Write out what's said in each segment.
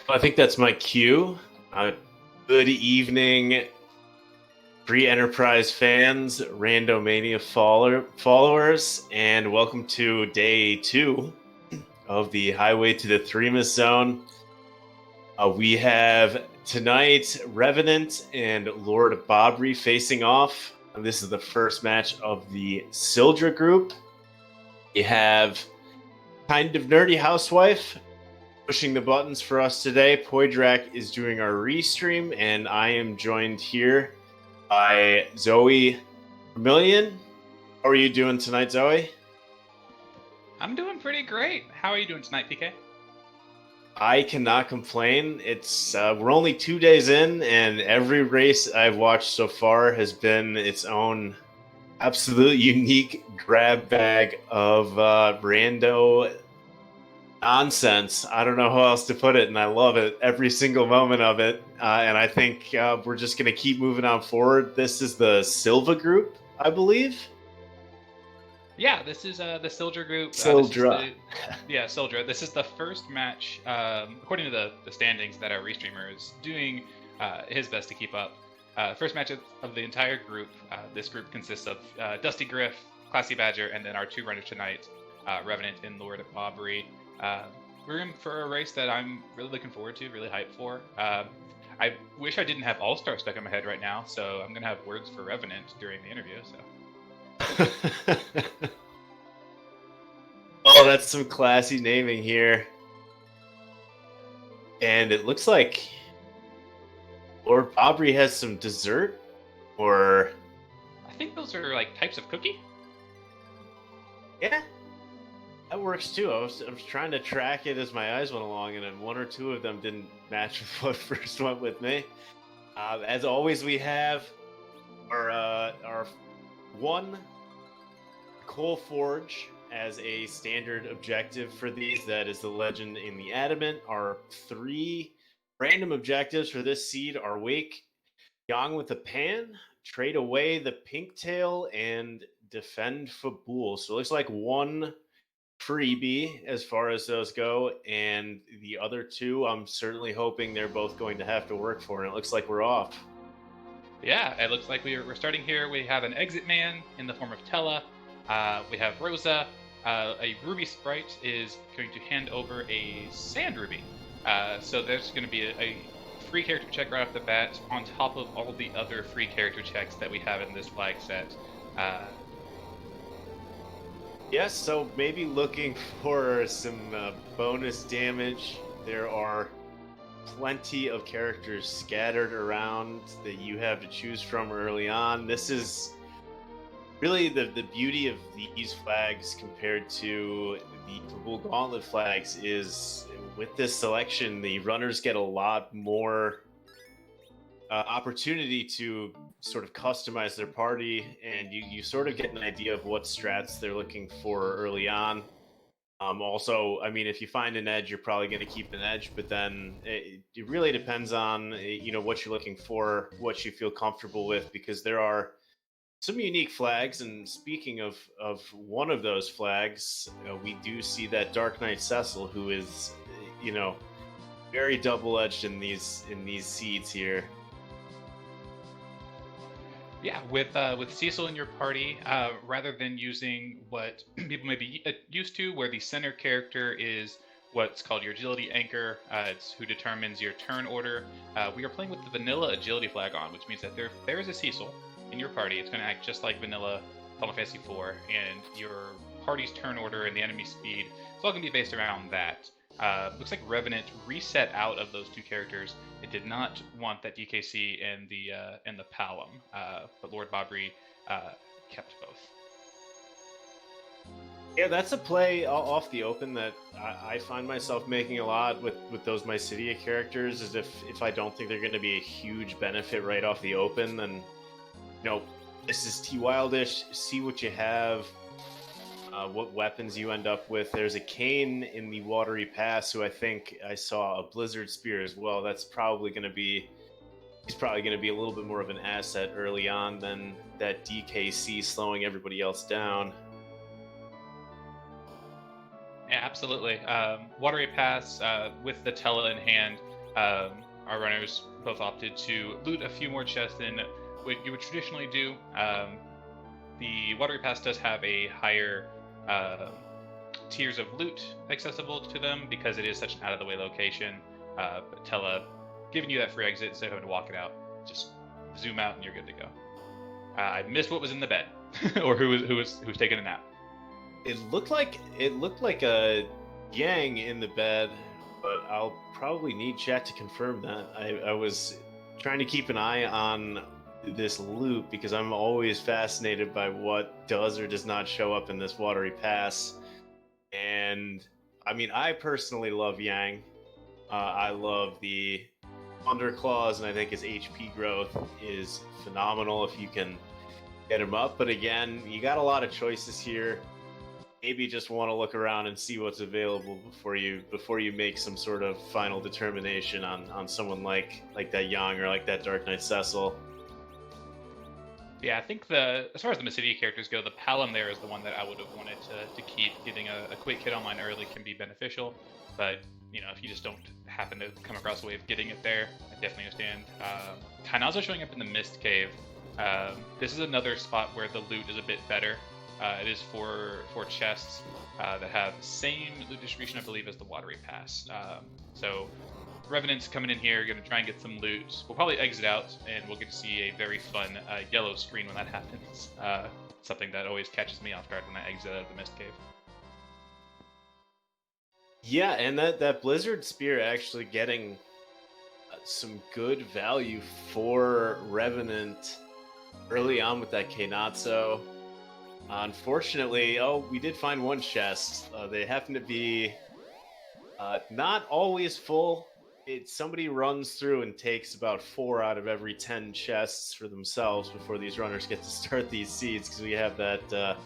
I think that's my cue. Good evening, Free Enterprise fans, Randomania followers, and welcome to day 2 of the Highway to the Threemus Zone. We have tonight Revenant and lordbobbree facing off. This is the first match of the Sildra group. We have Kind of Nerdy Housewife pushing the buttons for us today. Poydrak is doing our restream, and I am joined here by Zoe Vermillion. How are you doing tonight, Zoe? I'm doing pretty great. How are you doing tonight, PK? I cannot complain. It's we're only 2 days in, and every race I've watched so far has been its own absolute unique grab bag of rando nonsense. I don't know how else to put it, and I love it every single moment of it. And I think we're just going to keep moving on forward. This is the Silva group, I Yeah, this is the Sildra group. Sildra. Sildra. This is the first match, according to the standings, that our restreamer is doing his best to keep up. First match of the entire group. This group consists of Dusty Griff, Classy Badger, and then our two runners tonight, Revenant and lordbobbree. We're in for a race that I'm really looking forward to, really hyped for. I wish I didn't have All-Star stuck in my head right now, so I'm going to have words for Revenant during the interview. So. Oh, that's some classy naming here. And it looks like lordbobbree has some dessert, or I think those are like types of cookie. yeah, that works too. I was trying to track it as my eyes went along, and then one or two of them didn't match with what first went with me. As always, we have our one coal forge as a standard objective for these. That is the legend in the adamant. Our 3 random objectives for this seed are wake Yang with a pan, trade away the pinktail, and defend Fabul. So it looks like one freebie as far as those go, and the other 2 I'm certainly hoping they're both going to have to work for, and it looks like we're off. Yeah, it looks like we're starting here. We have an exit man in the form of Tella. We have Rosa. A ruby sprite is going to hand over a sand ruby. So there's going to be a free character check right off the bat on top of all the other free character checks that we have in this flag set. Yes, so maybe looking for some bonus damage. There are plenty of characters scattered around that you have to choose from early on. This is really the beauty of these flags compared to the Fabul Gauntlet flags is with this selection, the runners get a lot more opportunity to sort of customize their party, and you sort of get an idea of what strats they're looking for early on. Also, I mean, if you find an edge, you're probably going to keep an edge, but then it really depends on what you're looking for, what you feel comfortable with, because there are some unique flags. And speaking of one of those flags, we do see that Dark Knight Cecil, who is very double-edged in these seeds here. Yeah, with Cecil in your party, rather than using what people may be used to, where the center character is what's called your agility anchor, it's who determines your turn order. We are playing with the vanilla agility flag on, which means that there is a Cecil in your party. It's going to act just like vanilla Final Fantasy IV, and your party's turn order and the enemy speed, it's all going to be based around that. Looks like Revenant reset out of those 2 characters. It did not want that DKC and the Palom, but lordbobbree kept both. Yeah, that's a play off the open that I find myself making a lot with those Mysidia characters. Is if I don't think they're going to be a huge benefit right off the open, then this is T-Wildish. See what you have. What weapons you end up with. There's a Kane in the Watery Pass who I think I saw a Blizzard Spear as well. He's probably going to be a little bit more of an asset early on than that DKC slowing everybody else down. Yeah, absolutely. Watery Pass with the Tella in hand our runners both opted to loot a few more chests than what you would traditionally do. The Watery Pass does have a higher tiers of loot accessible to them because it is such an out-of-the-way location. But Tella giving you that free exit instead of having to walk it out. Just zoom out and you're good to go. I missed what was in the bed, or who was taking a nap. It looked like a Yang in the bed, but I'll probably need chat to confirm that. I was trying to keep an eye on this loop because I'm always fascinated by what does or does not show up in this Watery Pass. And I mean, I personally love Yang. I love the Thunderclaws, and I think his HP growth is phenomenal if you can get him up. But again, you got a lot of choices here. Maybe just want to look around and see what's available before you make some sort of final determination on someone like that Yang or like that Dark Knight Cecil. Yeah, I think as far as the Mysidia characters go, the Palom there is the one that I would have wanted to keep. Getting a quick hit online early can be beneficial, but if you just don't happen to come across a way of getting it there, I definitely understand. Tainazo showing up in the Mist Cave. This is another spot where the loot is a bit better. It is for chests that have the same loot distribution, I believe, as the Watery Pass. So Revenant's coming in here, going to try and get some loot. We'll probably exit out, and we'll get to see a very fun yellow screen when that happens. Something that always catches me off guard when I exit out of the Mist Cave. Yeah, and that Blizzard Spear actually getting some good value for Revenant early on with that Keinatsu. Unfortunately, we did find one chest. They happen to be not always full. Somebody runs through and takes about 4 out of every 10 chests for themselves before these runners get to start these seeds, because we have that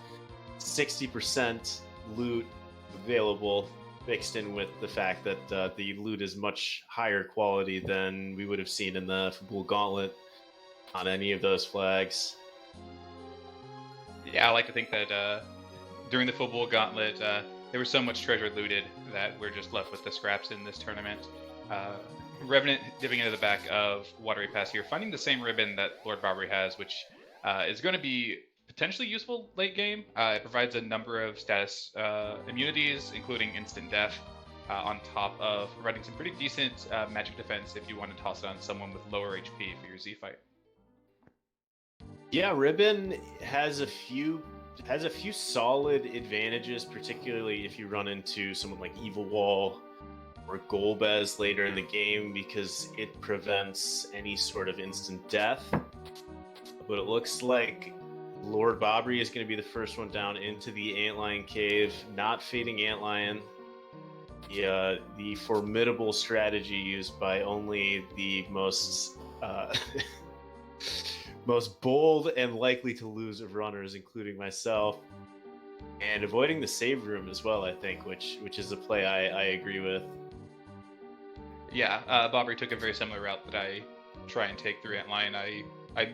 60% loot available mixed in with the fact that the loot is much higher quality than we would have seen in the Football Gauntlet on any of those flags. Yeah, I like to think that during the Football Gauntlet, there was so much treasure looted that we're just left with the scraps in this tournament. Revenant dipping into the back of Watery Pass here, finding the same ribbon that lordbobbree has, which is going to be potentially useful late game. It provides a number of status immunities, including instant death, on top of providing some pretty decent magic defense if you want to toss it on someone with lower HP for your Z fight. Yeah, Ribbon has a few solid advantages, particularly if you run into someone like Evil Wall or Golbez later in the game, because it prevents any sort of instant death. But it looks like lordbobbree is going to be the first one down into the Antlion Cave, not fading Antlion. The formidable strategy used by only the most most bold and likely to lose of runners, including myself, and avoiding the save room as well, I think, which is a play I agree with. Yeah, bobbree took a very similar route that I try and take through Antlion. I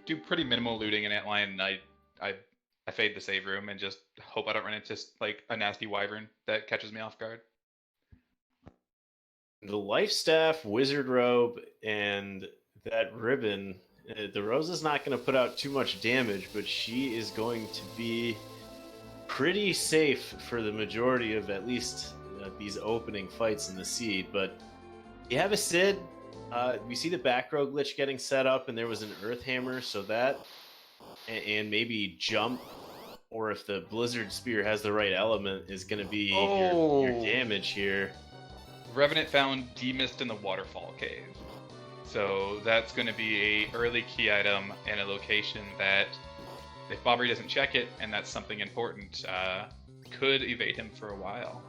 do pretty minimal looting in Antlion, and I fade the save room and just hope I don't run into like a nasty wyvern that catches me off guard. The life staff, wizard robe, and that ribbon. The Rose is not going to put out too much damage, but she is going to be pretty safe for the majority of at least these opening fights in the seed. But you have a Sid. We see the back row glitch getting set up, and there was an Earth Hammer, so that, and maybe jump, or if the Blizzard Spear has the right element, is going to be your damage here. Revenant found Demist in the Waterfall Cave. So that's going to be a early key item and a location that, if bobbree doesn't check it, and that's something important, could evade him for a while.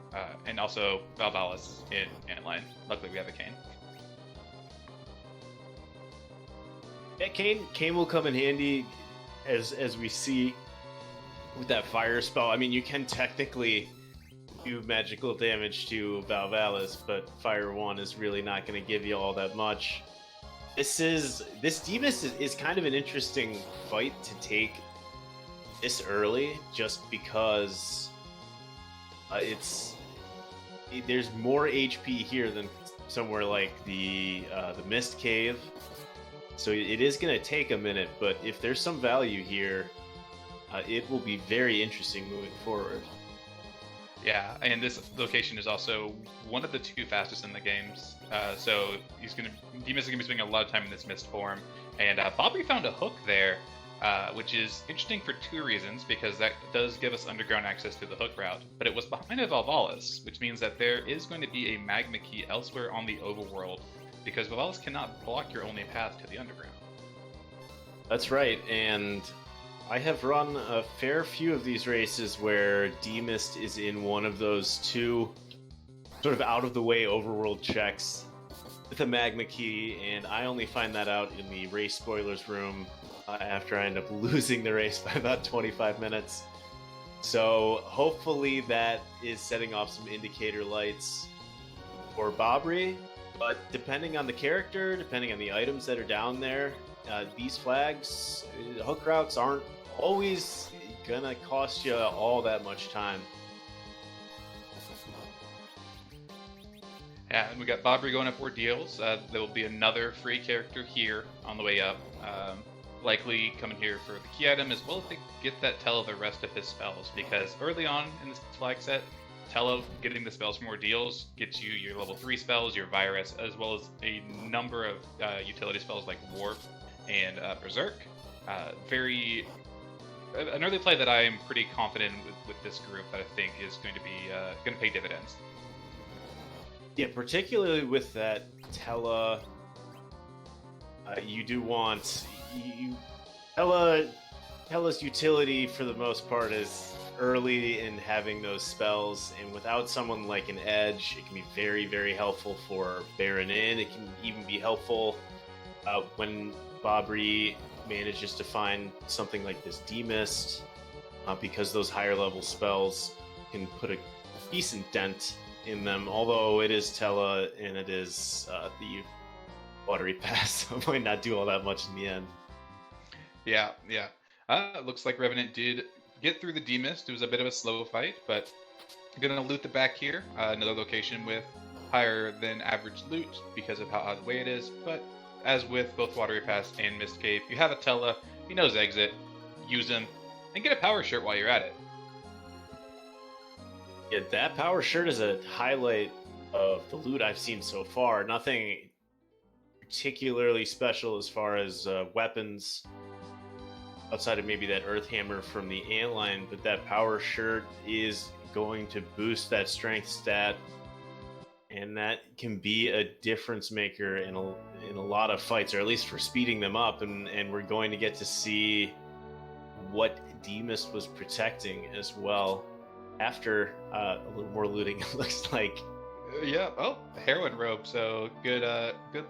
And also Valvalis in Antlion. Luckily we have a Kayn. Yeah, Kayn will come in handy as we see with that fire spell. I mean, you can technically do magical damage to Valvalis, but Fire 1 is really not going to give you all that much. This Demist is kind of an interesting fight to take this early, just because there's more HP here than somewhere like the Mist Cave. So it is going to take a minute, but if there's some value here, it will be very interesting moving forward. Yeah, and this location is also one of the 2 fastest in the games. So Demus is gonna be spending a lot of time in this mist form, and Bobbree found a hook there, which is interesting for 2 reasons. Because that does give us underground access to the hook route, but it was behind a Valvalis, which means that there is going to be a magma key elsewhere on the overworld, because Valvalis cannot block your only path to the underground. That's right, and I have run a fair few of these races where D-Mist is in one of those 2 sort of out-of-the-way overworld checks with a magma key, and I only find that out in the race spoilers room after I end up losing the race by about 25 minutes. So hopefully that is setting off some indicator lights for Bobbree, but depending on the character, depending on the items that are down there, these flags, hook routes aren't always gonna cost you all that much time. Yeah, and we got Bobbree going up ordeals. There will be another free character here on the way up, likely coming here for the key item, as well as to get that Tello the rest of his spells, because early on in this flag set, Tello getting the spells from ordeals gets you your level 3 spells, your virus, as well as a number of utility spells like Warp and Berserk. An early play that I am pretty confident with this group that I think is going to be going to pay dividends. Yeah, particularly with that Tella, you do want Tella's utility for the most part is early in having those spells, and without someone like an Edge, it can be very, very helpful for Baron in. It can even be helpful when Bobbree manages to find something like this D-Mist, because those higher level spells can put a decent dent in them, although it is Tella and it is the watery pass, so it might not do all that much in the end. Yeah. Looks like Revenant did get through the D-Mist. It was a bit of a slow fight, but gonna loot the back here. Another location with higher than average loot because of how out of the way it is, but as with both Watery Pass and Mist Cave, you have a Tella, he knows exit, use him, and get a power shirt while you're at it. Yeah, that power shirt is a highlight of the loot I've seen so far. Nothing particularly special as far as weapons, outside of maybe that Earth Hammer from the Antline, but that power shirt is going to boost that strength stat, and that can be a difference maker in a lot of fights, or at least for speeding them up, and we're going to get to see what D-Mist was protecting as well after a little more looting, it looks like. Yeah, heroin robe, so good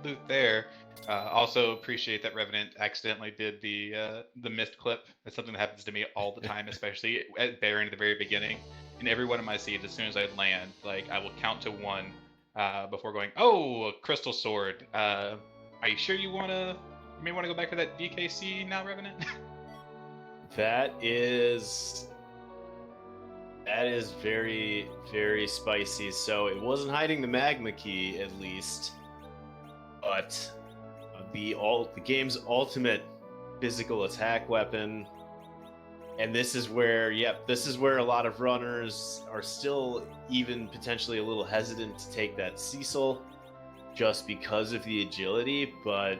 loot there. Also appreciate that Revenant accidentally did the mist clip. That's something that happens to me all the time, especially at Baron at the very beginning. In every one of my seeds, as soon as I land, like, I will count to 1 before going, oh, a crystal sword. Are you sure you may want to go back to that DKC now, Revenant? That is very, very spicy. So it wasn't hiding the magma key, at least, but the game's ultimate physical attack weapon. And this is where a lot of runners are still even potentially a little hesitant to take that Cecil, just because of the agility. But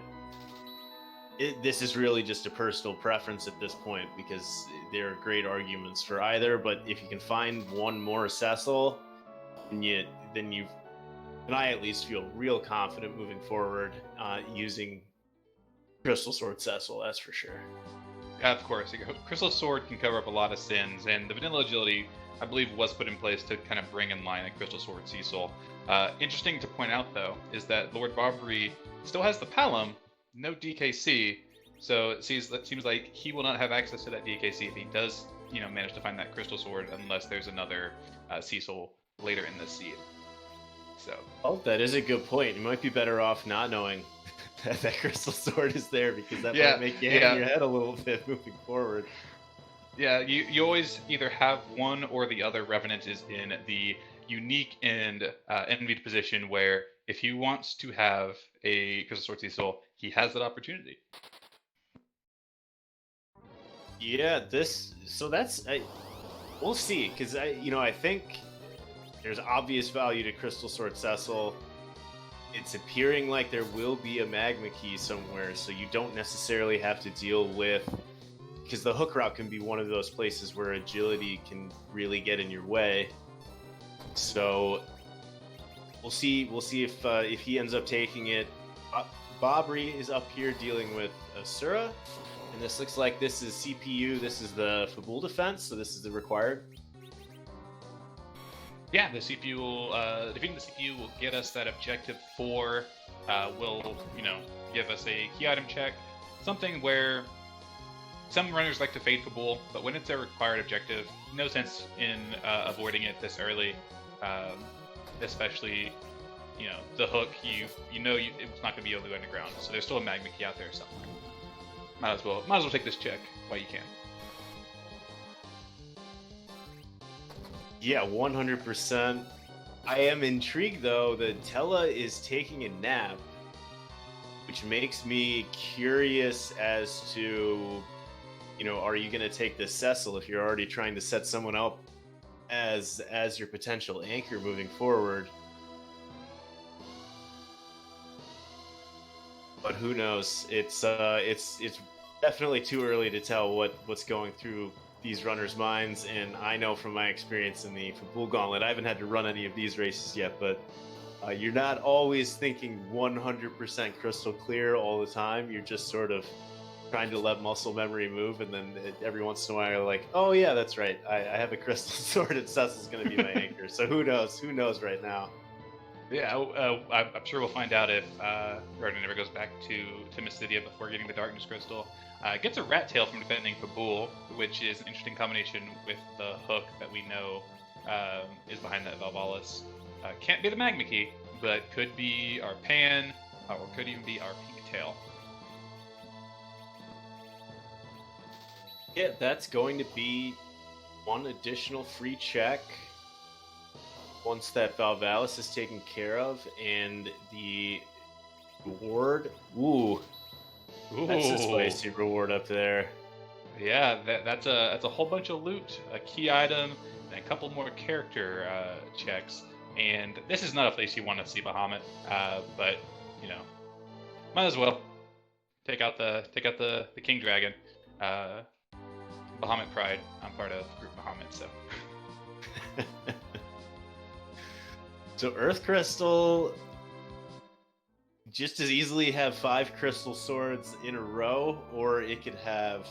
this is really just a personal preference at this point, because there are great arguments for either. But if you can find one more Cecil, then you and I at least feel real confident moving forward using Crystal Sword Cecil, that's for sure. Of course, Crystal Sword can cover up a lot of sins, and the vanilla agility, I believe, was put in place to kind of bring in line a Crystal Sword Cecil. Interesting to point out, though, is that Lord Bobbree still has the Palom, no DKC, so it seems like he will not have access to that DKC if he does, manage to find that Crystal Sword, unless there's another Cecil later in this seed. So. Oh, that is a good point. You might be better off not knowing that Crystal Sword is there, because that might make you hang your head a little bit moving forward. Yeah, you always either have one or the other. Revenant is in the unique and envied position where if he wants to have a Crystal Sword Cecil, he has that opportunity. Yeah, we'll see, because I think there's obvious value to Crystal Sword Cecil. It's appearing like there will be a magma key somewhere, so you don't necessarily have to deal with, because the hook route can be one of those places where agility can really get in your way. So we'll see if he ends up taking it. Bobbree is up here dealing with Asura, and this looks like this is CPU. This is the Fabul defense, so this is the required. Yeah, the CPU will defeating the CPU will get us that objective 4. Will give us a key item check, something where some runners like to fade Fabul, but when it's a required objective, no sense in avoiding it this early, especially the hook. It's not going to be able to go underground, so there's still a magma key out there somewhere. Might as well take this check while you can. Yeah, 100%. I am intrigued, though, that Tella is taking a nap, which makes me curious as to, are you going to take the Cecil if you're already trying to set someone up as your potential anchor moving forward? But who knows? It's definitely too early to tell what's going through these runners' minds, and I know from my experience in the Fabul Gauntlet, I haven't had to run any of these races yet, but you're not always thinking 100% crystal clear all the time. You're just sort of trying to let muscle memory move, and then every once in a while you're like, oh yeah, that's right, I have a crystal sword and Cecil's going to be my anchor. So who knows right now. Yeah, I'm sure we'll find out if Revenant never goes back to Mysidia before getting the Darkness Crystal. Gets a rat tail from defending Fabul, which is an interesting combination with the hook that we know is behind that Valvalis. Can't be the Magma Key, but could be our Pan, or could even be our Pink Tail. Yeah, that's going to be one additional free check once that Valvalis is taken care of, and the reward. Ooh. That's a spicy reward up there. Yeah, that's a whole bunch of loot, a key item, and a couple more character checks. And this is not a place you want to see Bahamut, but might as well take out the King Dragon. Bahamut Pride. I'm part of Group Bahamut, so. So Earth Crystal just as easily have 5 crystal swords in a row, or it could have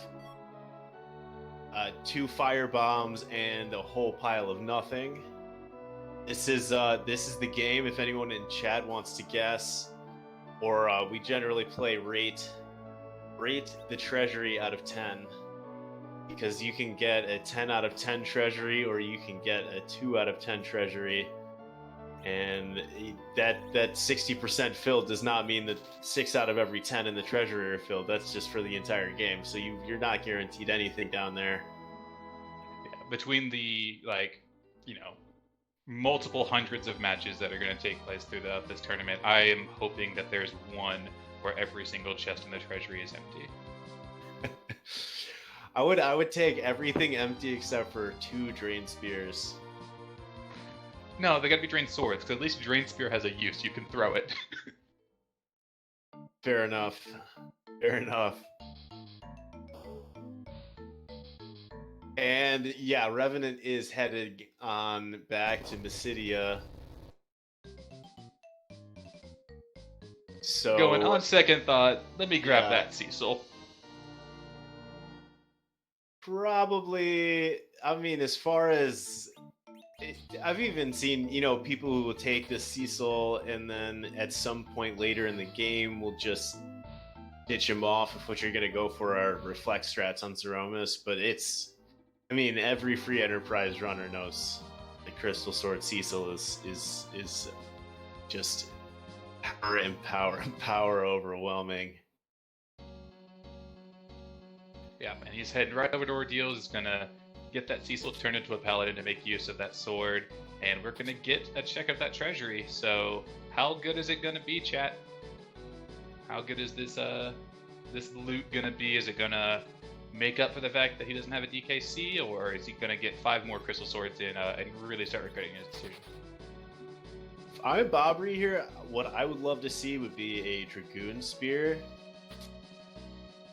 2 fire bombs and a whole pile of nothing. This is the game. If anyone in chat wants to guess, or we generally play rate the treasury out of 10, because you can get a 10 out of 10 treasury, or you can get a 2 out of 10 treasury. And that 60% filled does not mean that 6 out of every 10 in the treasury are filled. That's just for the entire game. So you're not guaranteed anything down there. Yeah, between the multiple hundreds of matches that are going to take place throughout this tournament, I am hoping that there's one where every single chest in the treasury is empty. I would take everything empty except for 2 drain spears. No, they gotta be drained swords, because at least drained spear has a use. You can throw it. Fair enough. And yeah, Revenant is headed on back to Mysidia. So going on second thought, let me grab that Cecil. Probably, I mean, as far as I've even seen, people who will take the Cecil and then at some point later in the game will just ditch him off if what you're going to go for are reflex strats on Threemus. But every free Enterprise runner knows the Crystal Sword Cecil is just power overwhelming. Yeah, man, he's heading right over to Ordeals. He's gonna get that Cecil turned into a paladin to make use of that sword, and we're gonna get a check of that treasury. So how good is it gonna be, chat? How good is this loot gonna be? Is it gonna make up for the fact that he doesn't have a DKC, or is he gonna get 5 more crystal swords in and really start regretting his decision? If I'm bobbree here, what I would love to see would be a Dragoon Spear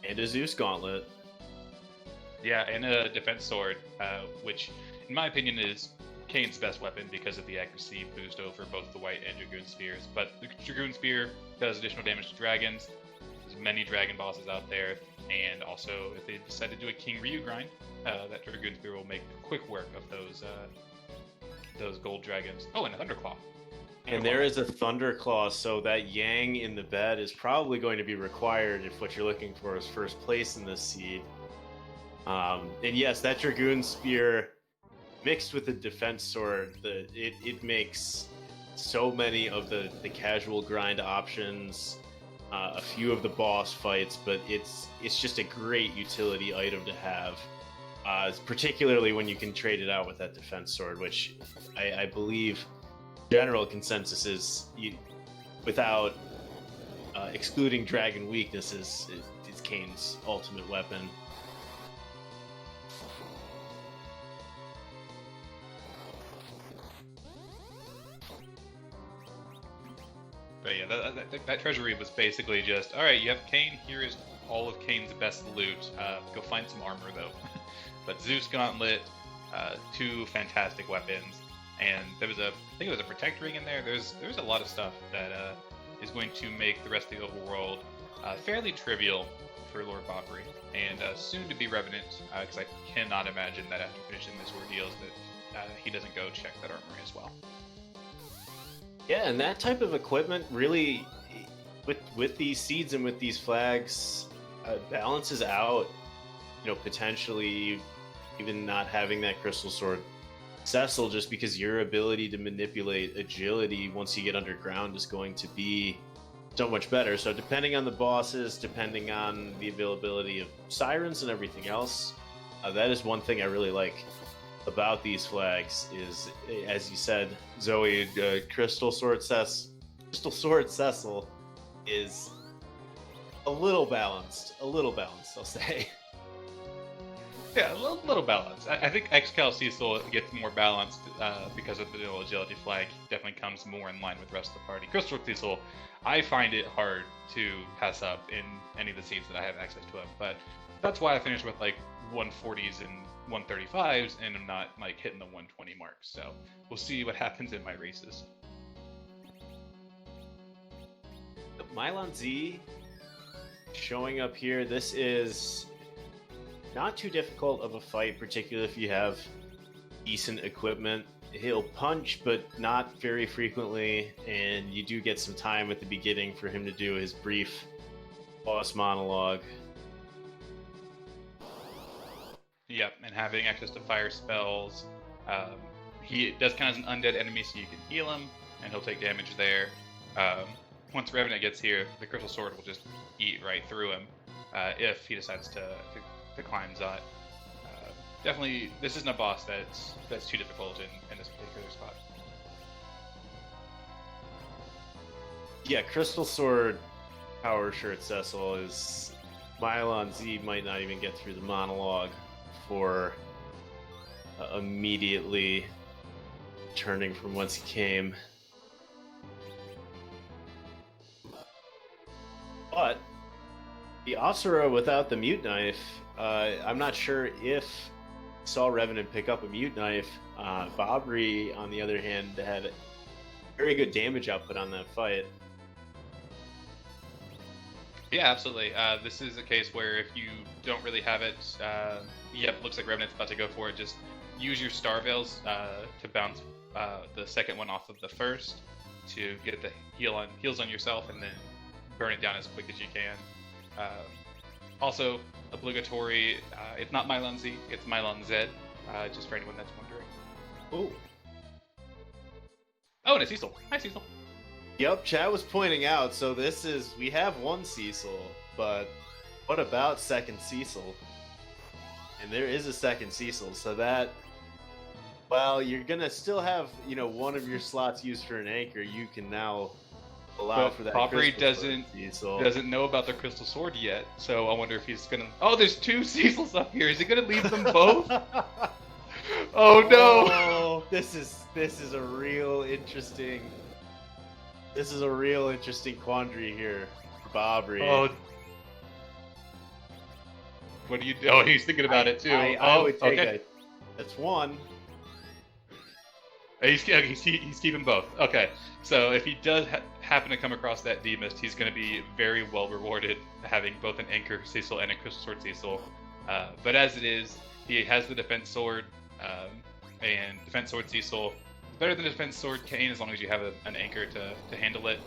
and a Zeus Gauntlet. Yeah, and a defense sword, which, in my opinion, is Kane's best weapon because of the accuracy boost over both the White and Dragoon Spears. But the Dragoon Spear does additional damage to dragons. There's many dragon bosses out there, and also if they decide to do a King Ryu grind, that Dragoon Spear will make quick work of those gold dragons. Oh, and a Thunderclaw. And there is a Thunderclaw, so that Yang in the bed is probably going to be required if what you're looking for is first place in this seed. And yes, that Dragoon Spear mixed with the defense sword, it makes so many of the casual grind options, a few of the boss fights, but it's just a great utility item to have, particularly when you can trade it out with that defense sword, which I believe general consensus is, without excluding dragon weaknesses, is Kane's ultimate weapon. But yeah, that treasury was basically just, all right, you have Kane, here is all of Kane's best loot. Go find some armor, though. But Zeus Gauntlet, 2 fantastic weapons, and I think it was a Protect Ring in there. There's a lot of stuff that is going to make the rest of the overworld fairly trivial for Lord Bobbree, and soon to be Revenant, because I cannot imagine that after finishing this ordeal that he doesn't go check that armory as well. Yeah, and that type of equipment really, with these seeds and with these flags, balances out, potentially even not having that crystal sword Cecil, just because your ability to manipulate agility once you get underground is going to be so much better. So depending on the bosses, depending on the availability of sirens and everything else, that is one thing I really like about these flags is, as you said, Zoe, Crystal Sword Cecil is a little balanced, I'll say. Yeah, a little balanced. I think Excal Cecil gets more balanced because of the dual agility flag. Definitely comes more in line with the rest of the party. Crystal Cecil, I find it hard to pass up in any of the seeds that I have access to him, but that's why I finished with like 140s and 135s, and I'm not like hitting the 120 mark. So we'll see what happens in my races. Mylon Z showing up here. This is not too difficult of a fight, particularly if you have decent equipment. He'll punch, but not very frequently, and you do get some time at the beginning for him to do his brief boss monologue. Yep, and having access to fire spells. He does count as an undead enemy, so you can heal him, and he'll take damage there. Once Revenant gets here, the Crystal Sword will just eat right through him if he decides to climb Zot. Definitely, this isn't a boss that's too difficult in this particular spot. Yeah, Crystal Sword Power Shirt Cecil is... Mylon Z might not even get through the monologue for immediately turning from whence he came. But the Asura without the Mute Knife, I'm not sure if saw Revenant pick up a Mute Knife. Bobbree, on the other hand, had very good damage output on that fight. Yeah, absolutely. This is a case where if you don't really have it, yep, looks like Revenant's about to go for it. Just use your Star Veils to bounce the second one off of the first to get the heals on yourself, and then burn it down as quick as you can. Also, obligatory, it's not Mylon Z, it's Mylon Z, just for anyone that's wondering. Ooh. Oh, and it's Cecil. Hi, Cecil. Yep, Chad was pointing out, so we have one Cecil, but what about second Cecil? And there is a second Cecil, so that, well, you're gonna still have, one of your slots used for an anchor. You can now allow for that. Bobbree crystal Cecil. doesn't know about the crystal sword yet, so I wonder if he's gonna. Oh, there's 2 Cecils up here. Is he gonna leave them both? Oh no! Oh, this is a real interesting. This is a real interesting quandary here, for Bobbree. Oh. What do you do? Oh, he's thinking about it too. I would take okay. it. That's one. He's keeping both. Okay, so if he does happen to come across that Threemus, he's going to be very well rewarded having both an Anchor Cecil and a Crystal Sword Cecil. But as it is, he has the Defense Sword, and Defense Sword Cecil is better than Defense Sword Kane as long as you have an anchor to handle it.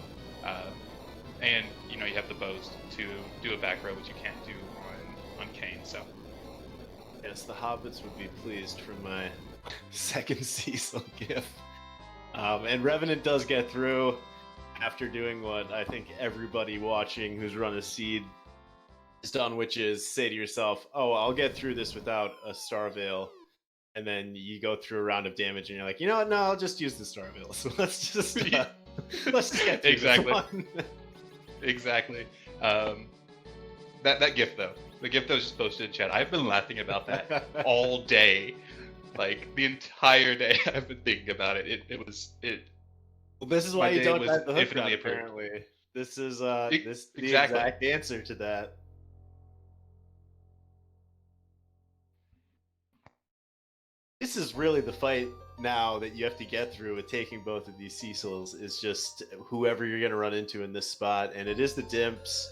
And you have the bows to do a back row, which you can't do on Kane. So yes, the hobbits would be pleased for my second Cecil gift. And Revenant does get through after doing what I think everybody watching who's run a seed has done, which is say to yourself, "Oh, I'll get through this without a Star Veil." And then you go through a round of damage, and you're like, "You know what? No, I'll just use the Star Veil. So let's just get through exactly. this one." Exactly. That gift though, the gift that was just posted in chat, I've been laughing about that all day. Like the entire day, I've been thinking about it. Well, this is why you don't have the hook infinitely rod, apparently. This is Exactly. the exact answer to that. This is really the fight now that you have to get through with taking both of these Cecils, is just whoever you're going to run into in this spot. And it is the Dimps.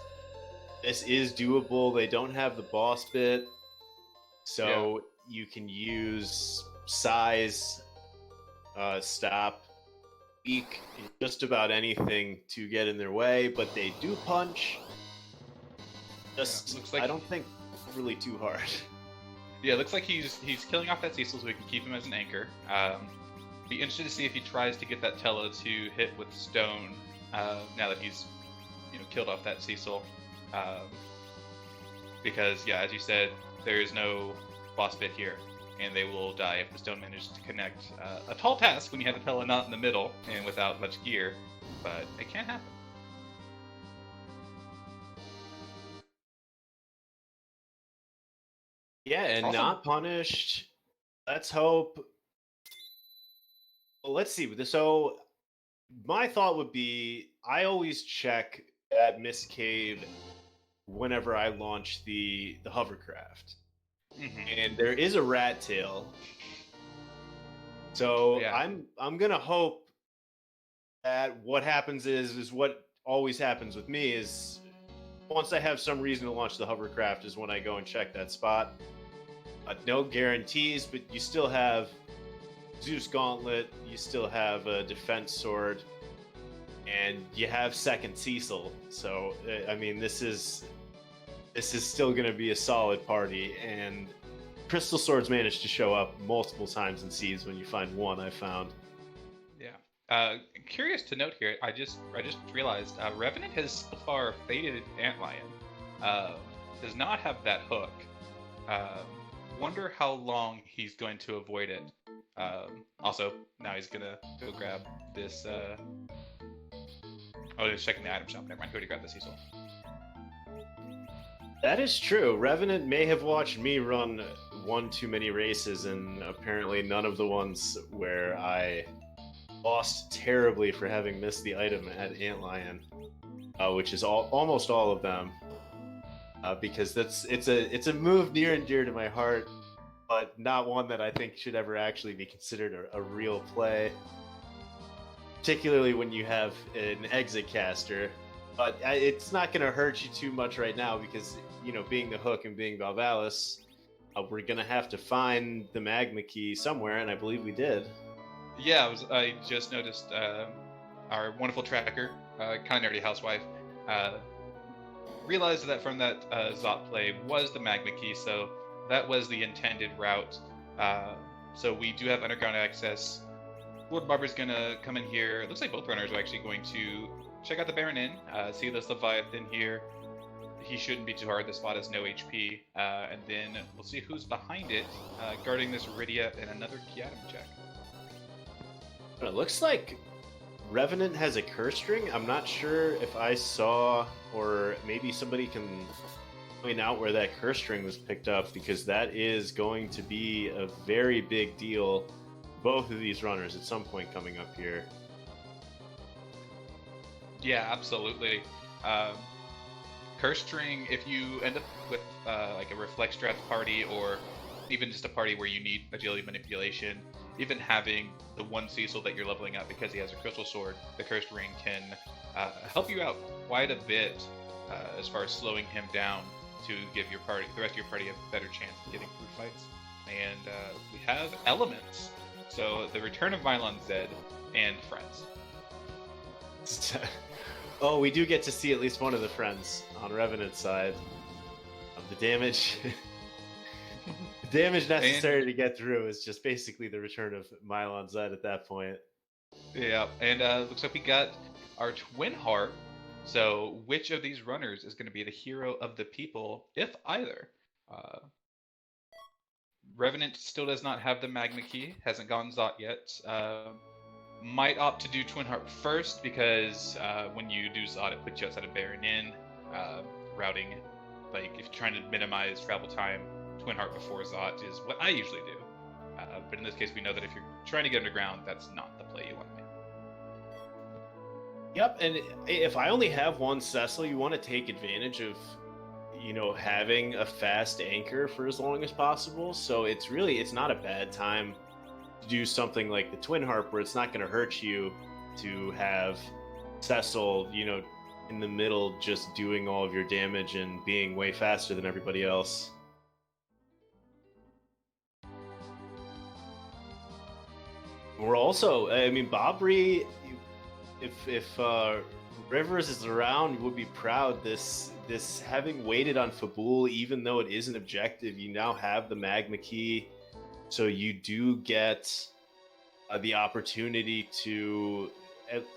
This is doable. They don't have the boss bit. So you can use size, stop, weak, just about anything to get in their way. But they do punch. Just, looks like I don't think really too hard. Yeah, it looks like he's killing off that Cecil so we can keep him as an anchor. Be interested to see if he tries to get that Tella to hit with stone now that he's killed off that Cecil. Because yeah, as you said, there is no boss bit here, and they will die if the stone manages to connect. A tall task when you have the Tella not in the middle and without much gear, but it can happen. Yeah, and Awesome. not punished. Let's hope. Well, let's see. So, my thought would be I always check at Miss Cave whenever I launch the hovercraft, and there is a rat tail. So Yeah. I'm gonna hope that what happens is what always happens with me is once I have some reason to launch the hovercraft is when I go and check that spot. No guarantees, but you still have Zeus Gauntlet, you still have a Defense Sword, and you have second Cecil. So I mean, this is still going to be a solid party. And Crystal Swords managed to show up multiple times in seeds when you find one. I found. Yeah. Curious to note here, I just realized Revenant has so far faded Antlion. Does not have that hook. Wonder how long he's going to avoid it. Also, now he's gonna go grab this. Oh, he's checking the item shop. Never mind. He already grabbed the Cecil. That is true. Revenant may have watched me run one too many races, and apparently none of the ones where I lost terribly for having missed the item at Antlion, which is almost all of them. Because it's a move near and dear to my heart, but not one that I think should ever actually be considered a real play. Particularly when you have an exit caster, but it's not going to hurt you too much right now because being the hook and being Valvalis, we're going to have to find the magma key somewhere, and I believe we did. Yeah, I just noticed our wonderful tracker, kind of nerdy housewife. Realized that from that Zot play was the magma key, so that was the intended route. So we do have underground access. lordbobbree's gonna come in here. It looks like both runners are actually going to check out the Baron Inn, see this Leviathan here. he shouldn't be too hard. The spot has no HP. And then we'll see who's behind it, guarding this Iridia and another Kiatum check. It looks like Revenant has a curse string. I'm not sure if I saw, or maybe somebody can point out where that curse string was picked up, because that is going to be a very big deal. Both of these runners at some point coming up here. Yeah, absolutely. Curse string, if you end up with like a reflex draft party, or even just a party where you need agility manipulation, even having the one Cecil that you're leveling up because he has a crystal sword, the cursed ring can help you out quite a bit as far as slowing him down to give your party, the rest of your party, a better chance of getting through fights. And we have elements, so the return of Mylon Zed and friends. Oh, we do get to see at least one of the friends on Revenant's side. The damage. The damage necessary to get through is just basically the return of Mylon Zed at that point. Yeah, and looks like we got our twin harp. So which of these runners is going to be the hero of the people, if either? Revenant still does not have the Magma Key, hasn't gotten Zot yet. Might opt to do Twin Harp first, because when you do Zot, it puts you outside of Baron Inn. Routing, like if you're trying to minimize travel time, Twin Harp before Zot is what I usually do. But in this case, we know that if you're trying to get underground, that's not the play you want to make. Yep, and if I only have one Cecil, you want to take advantage of, you know, having a fast anchor for as long as possible. So it's not a bad time to do something like the Twin Harp, where it's not going to hurt you to have Cecil, you know, in the middle, just doing all of your damage and being way faster than everybody else. We're also, I mean, Bobbree, if Rivers is around, would be proud. This having waited on Fabul, even though it is an objective, you now have the Magma Key, so you do get the opportunity to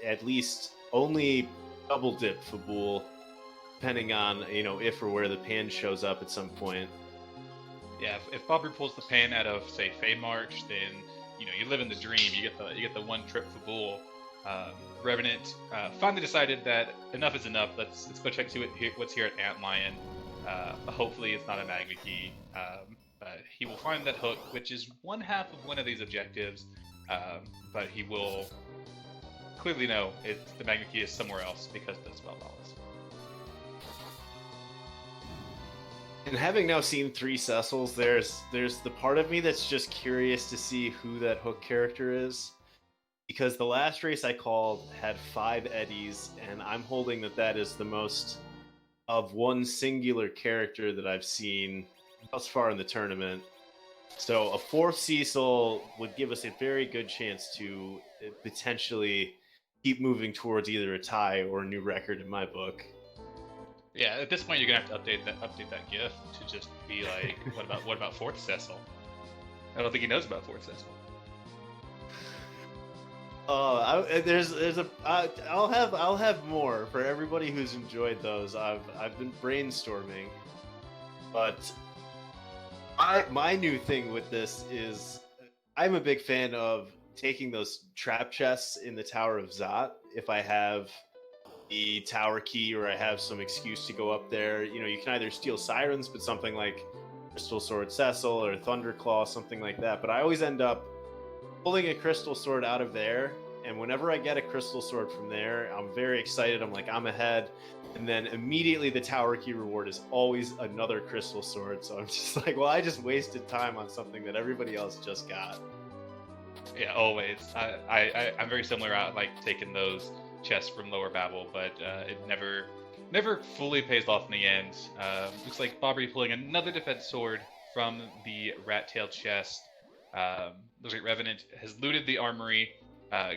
at least only double dip Fabul, depending on, you know, if or where the pan shows up at some point. Yeah, if Bobbree pulls the pan out of, say, Fey March, then you know, you live in the dream. You get the one trip Fabul. Revenant finally decided that enough is enough. Let's go check see what's here at Antlion. Hopefully it's not a Magma Key. But he will find that hook, which is one half of one of these objectives. But he will clearly know the Magma Key is somewhere else because of the spell knowledge. And having now seen 3 Cecils, there's the part of me that's just curious to see who that hook character is. Because the last race I called had 5 Eddies, and I'm holding that is the most of one singular character that I've seen thus far in the tournament. So a 4th Cecil would give us a very good chance to potentially keep moving towards either a tie or a new record in my book. Yeah, at this point you're gonna have to update that GIF to just be like, what about 4th Cecil? I don't think he knows about 4th Cecil. I'll have more for everybody who's enjoyed those. I've been brainstorming, but my new thing with this is I'm a big fan of taking those trap chests in the Tower of Zot. If I have the tower key or I have some excuse to go up there, you know, you can either steal Sirens, but something like Crystal Sword Cecil or Thunderclaw, something like that. But I always end up pulling a Crystal Sword out of there, and whenever I get a Crystal Sword from there, I'm very excited. I'm like, I'm ahead. And then immediately the tower key reward is always another Crystal Sword. So I'm just like, well, I just wasted time on something that everybody else just got. Yeah, always. I'm very similar. I like taking those chests from Lower Babel, but it never fully pays off in the end. Looks like Bobbree pulling another defense sword from the rat-tailed chest. Looks like Revenant has looted the armory,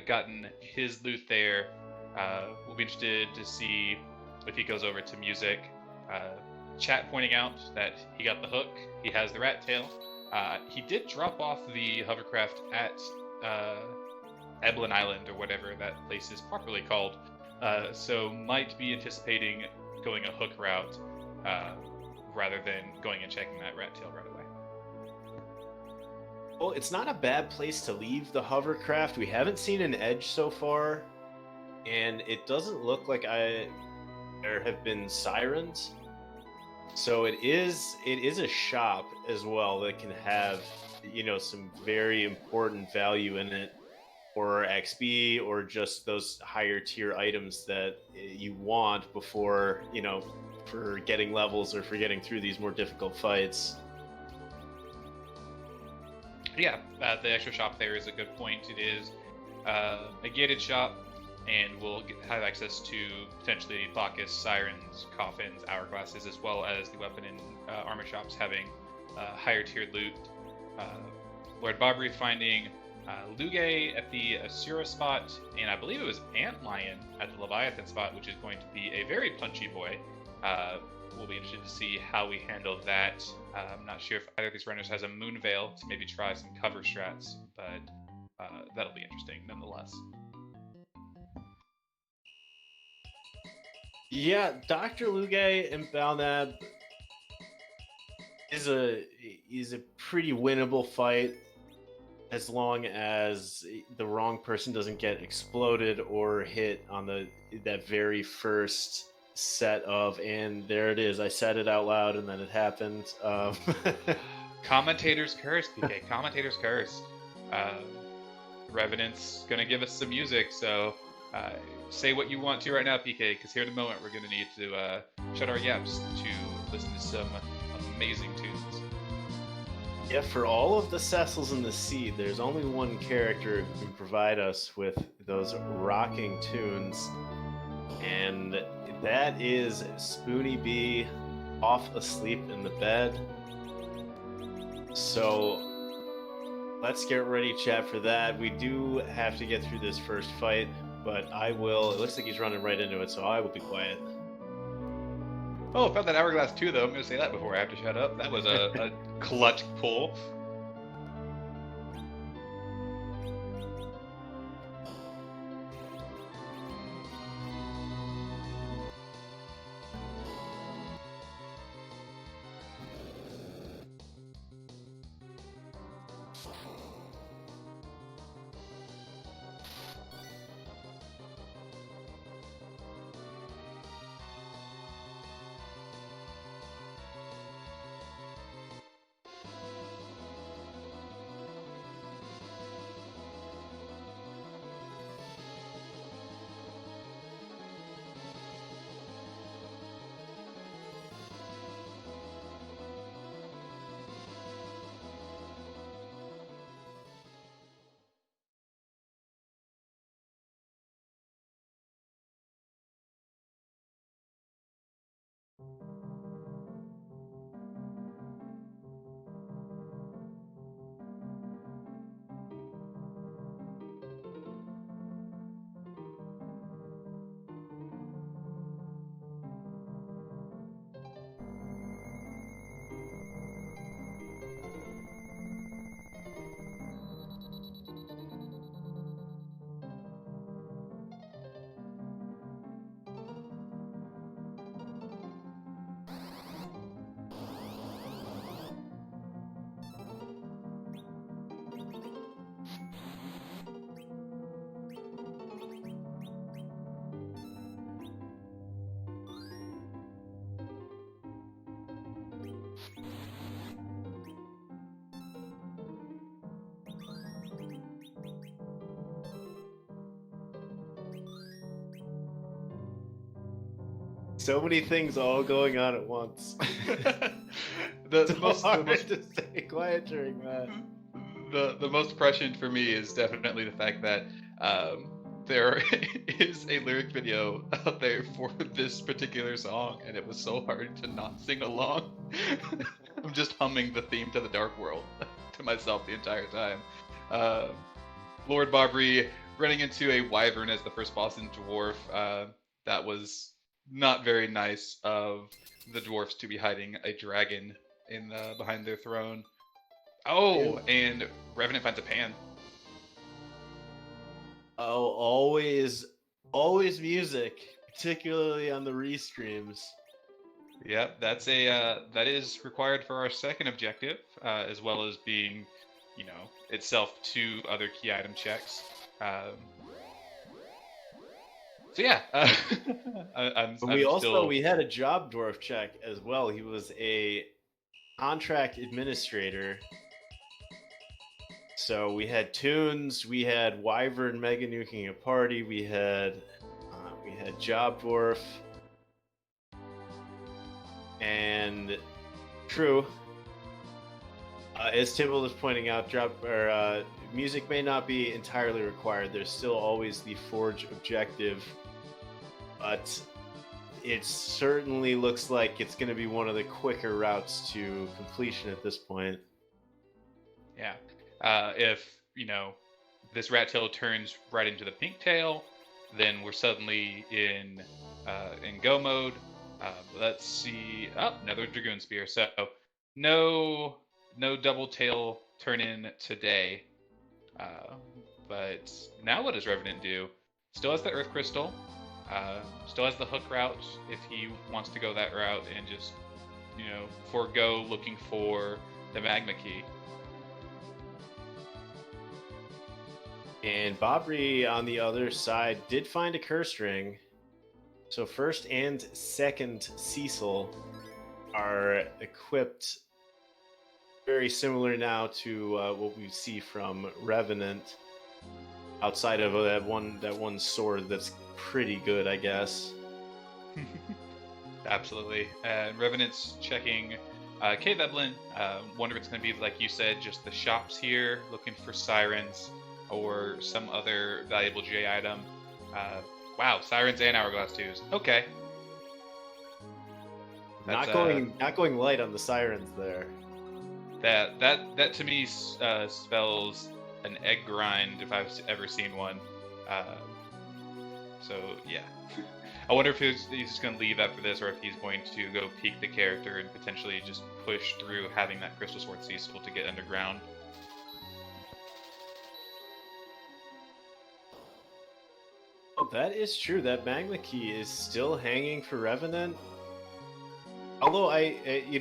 gotten his loot there. We'll be interested to see if he goes over to music. Chat pointing out that he got the hook, he has the rat tail. He did drop off the hovercraft at Eblin Island, or whatever that place is properly called, so might be anticipating going a hook route. rather than going and checking that rat tail right away. Well, it's not a bad place to leave the hovercraft. We haven't seen an edge so far, and it doesn't look like there have been sirens. So it is a shop as well that can have, some very important value in it, or XP, or just those higher tier items that you want before, for getting levels or for getting through these more difficult fights. Yeah, the extra shop there is a good point. It is a gated shop, and we'll have access to potentially Bacchus, Sirens, Coffins, Hourglasses, as well as the weapon and armor shops having higher tiered loot. Lord Bobbree finding Lugae at the Asura spot, and I believe it was Antlion at the Leviathan spot, which is going to be a very punchy boy. We'll be interested to see how we handle that. I'm not sure if either of these runners has a Moon Veil to maybe try some cover strats, but that'll be interesting nonetheless. Yeah, Dr. Lugae and Balnab is a pretty winnable fight, as long as the wrong person doesn't get exploded or hit on that very first set of, and there it is. I said it out loud and then it happened. Commentator's curse, PK. Commentator's curse. Revenant's gonna give us some music, so say what you want to right now, PK, because here in a moment we're gonna need to shut our yaps to listen to some amazing tunes. Yeah, for all of the Cecils in the sea, there's only one character who can provide us with those rocking tunes, and that is Spoony B, off asleep in the bed. So let's get ready, chat, for that. We do have to get through this first fight, but it looks like he's running right into it, so I will be quiet. Oh, found that Hourglass too, though. I'm going to say that before I have to shut up. That was a clutch pull. So many things all going on at once. the most to stay quiet during that. The most prescient for me is definitely the fact that there is a lyric video out there for this particular song, and it was so hard to not sing along. I'm just humming the theme to the Dark World to myself the entire time. Lord Bobbree running into a wyvern as the first boss in Dwarf. That was not very nice of the dwarfs to be hiding a dragon in behind their throne. Oh, and Revenant finds a pan. Oh, always music, particularly on the restreams. Yep, that's a that is required for our second objective, as well as being, itself two other key item checks. So yeah, But I'm still. we had a job dwarf check as well. He was a contract administrator. So we had Tunes, we had Wyvern mega nuking a party, we had Job Dwarf, and true. As Tibble is pointing out, music may not be entirely required. There's still always the Forge objective, but it certainly looks like it's going to be one of the quicker routes to completion at this point. Yeah. If, this rat tail turns right into the pink tail, then we're suddenly in go mode. Let's see. Oh, another Dragoon Spear. So no double tail turn in today. But now what does Revenant do? Still has the Earth Crystal. Still has the hook route if he wants to go that route and just, forego looking for the magma key. And Bobbree on the other side did find a curse ring. So first and second Cecil are equipped very similar now to what we see from Revenant. Outside of that one sword that's pretty good, I guess. Absolutely. And Revenant's checking Cave Evelyn. Wonder if it's going to be, like you said, just the shops here, looking for sirens or some other valuable J item. Wow, sirens and hourglass twos. Okay. Not going light on the sirens there. That to me spells an egg grind if I've ever seen one. So yeah. I wonder if he's just going to leave after this, or if he's going to go peek the character and potentially just push through having that Crystal Sword Cecil to get underground. Oh, that is true. That magma key is still hanging for Revenant. Although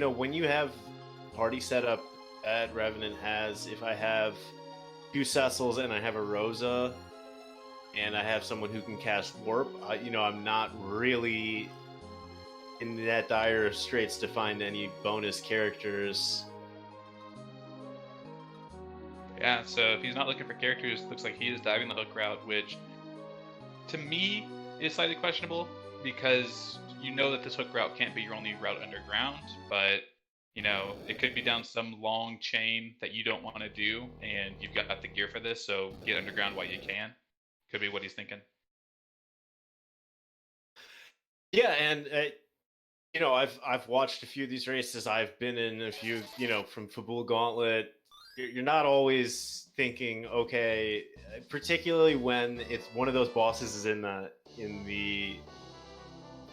when you have party setup that Revenant has, if I have two Cecils and I have a Rosa, and I have someone who can cast Warp, I'm not really in that dire of straits to find any bonus characters. Yeah, so if he's not looking for characters, looks like he is diving the hook route, which to me is slightly questionable, because that this hook route can't be your only route underground, but it could be down some long chain that you don't want to do, and you've got the gear for this, so get underground while you can. Could be what he's thinking. Yeah, and I've watched a few of these races. I've been in a few, from Fabul Gauntlet. You're not always thinking, okay, particularly when it's one of those bosses is in the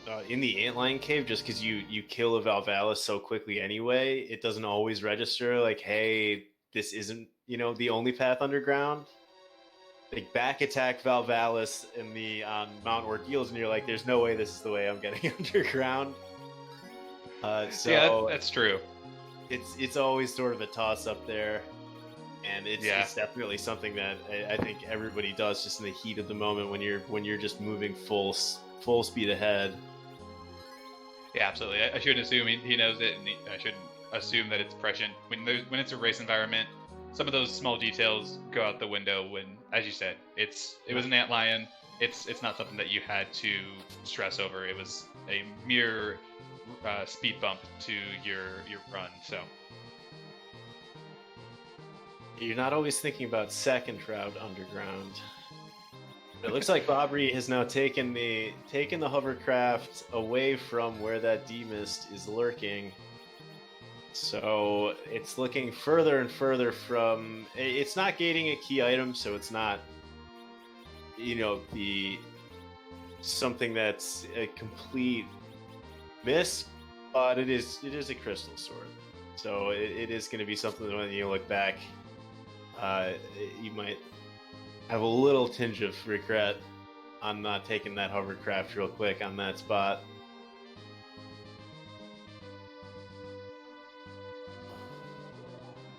Antlion Cave, just because you kill a Valvalis so quickly anyway, it doesn't always register like, hey, this isn't the only path underground. Like back attack Valvalis in the Mount Ordeals, and you're like, there's no way this is the way I'm getting underground. So yeah, that's true. It's always sort of a toss up there, and it's definitely something that I think everybody does just in the heat of the moment when you're just moving full speed ahead. Yeah, absolutely. I shouldn't assume he knows it, and I shouldn't assume that it's prescient when it's a race environment. Some of those small details go out the window when, as you said, it was an antlion. It's not something that you had to stress over. It was a mere speed bump to your run. So you're not always thinking about second route underground. It looks like Bobbree has now taken the hovercraft away from where that D-Mist is lurking. So it's looking further and further from. It's not gating a key item, so it's not, something that's a complete miss. But it is a crystal sword, so it is going to be something that when you look back, you might have a little tinge of regret on not taking that hovercraft real quick on that spot.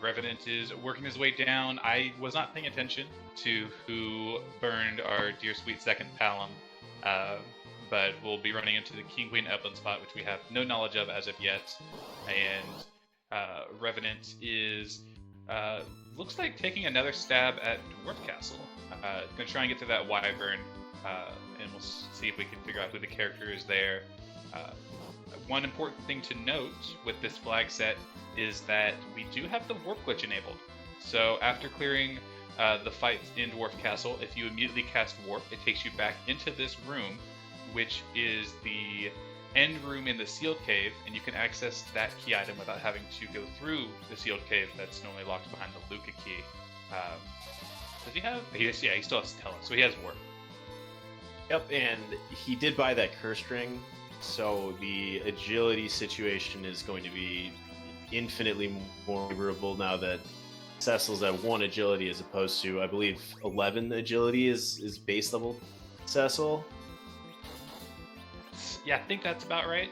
Revenant is working his way down. I was not paying attention to who burned our dear sweet second Palom, but we'll be running into the King Queen Upland spot, which we have no knowledge of as of yet. And Revenant is looks like taking another stab at Dwarf Castle. Gonna try and get to that Wyvern, and we'll see if we can figure out who the character is there. One important thing to note with this flag set is that we do have the warp glitch enabled. So after clearing the fight in Dwarf Castle, if you immediately cast warp, it takes you back into this room, which is the end room in the sealed cave, and you can access that key item without having to go through the sealed cave that's normally locked behind the Luca key. Does he have? He still has to tell us, so he has warp. Yep, and he did buy that curse ring, so the agility situation is going to be infinitely more favorable now that Cecil's at 1 agility as opposed to, I believe, 11 agility is base level Cecil. Yeah, I think that's about right.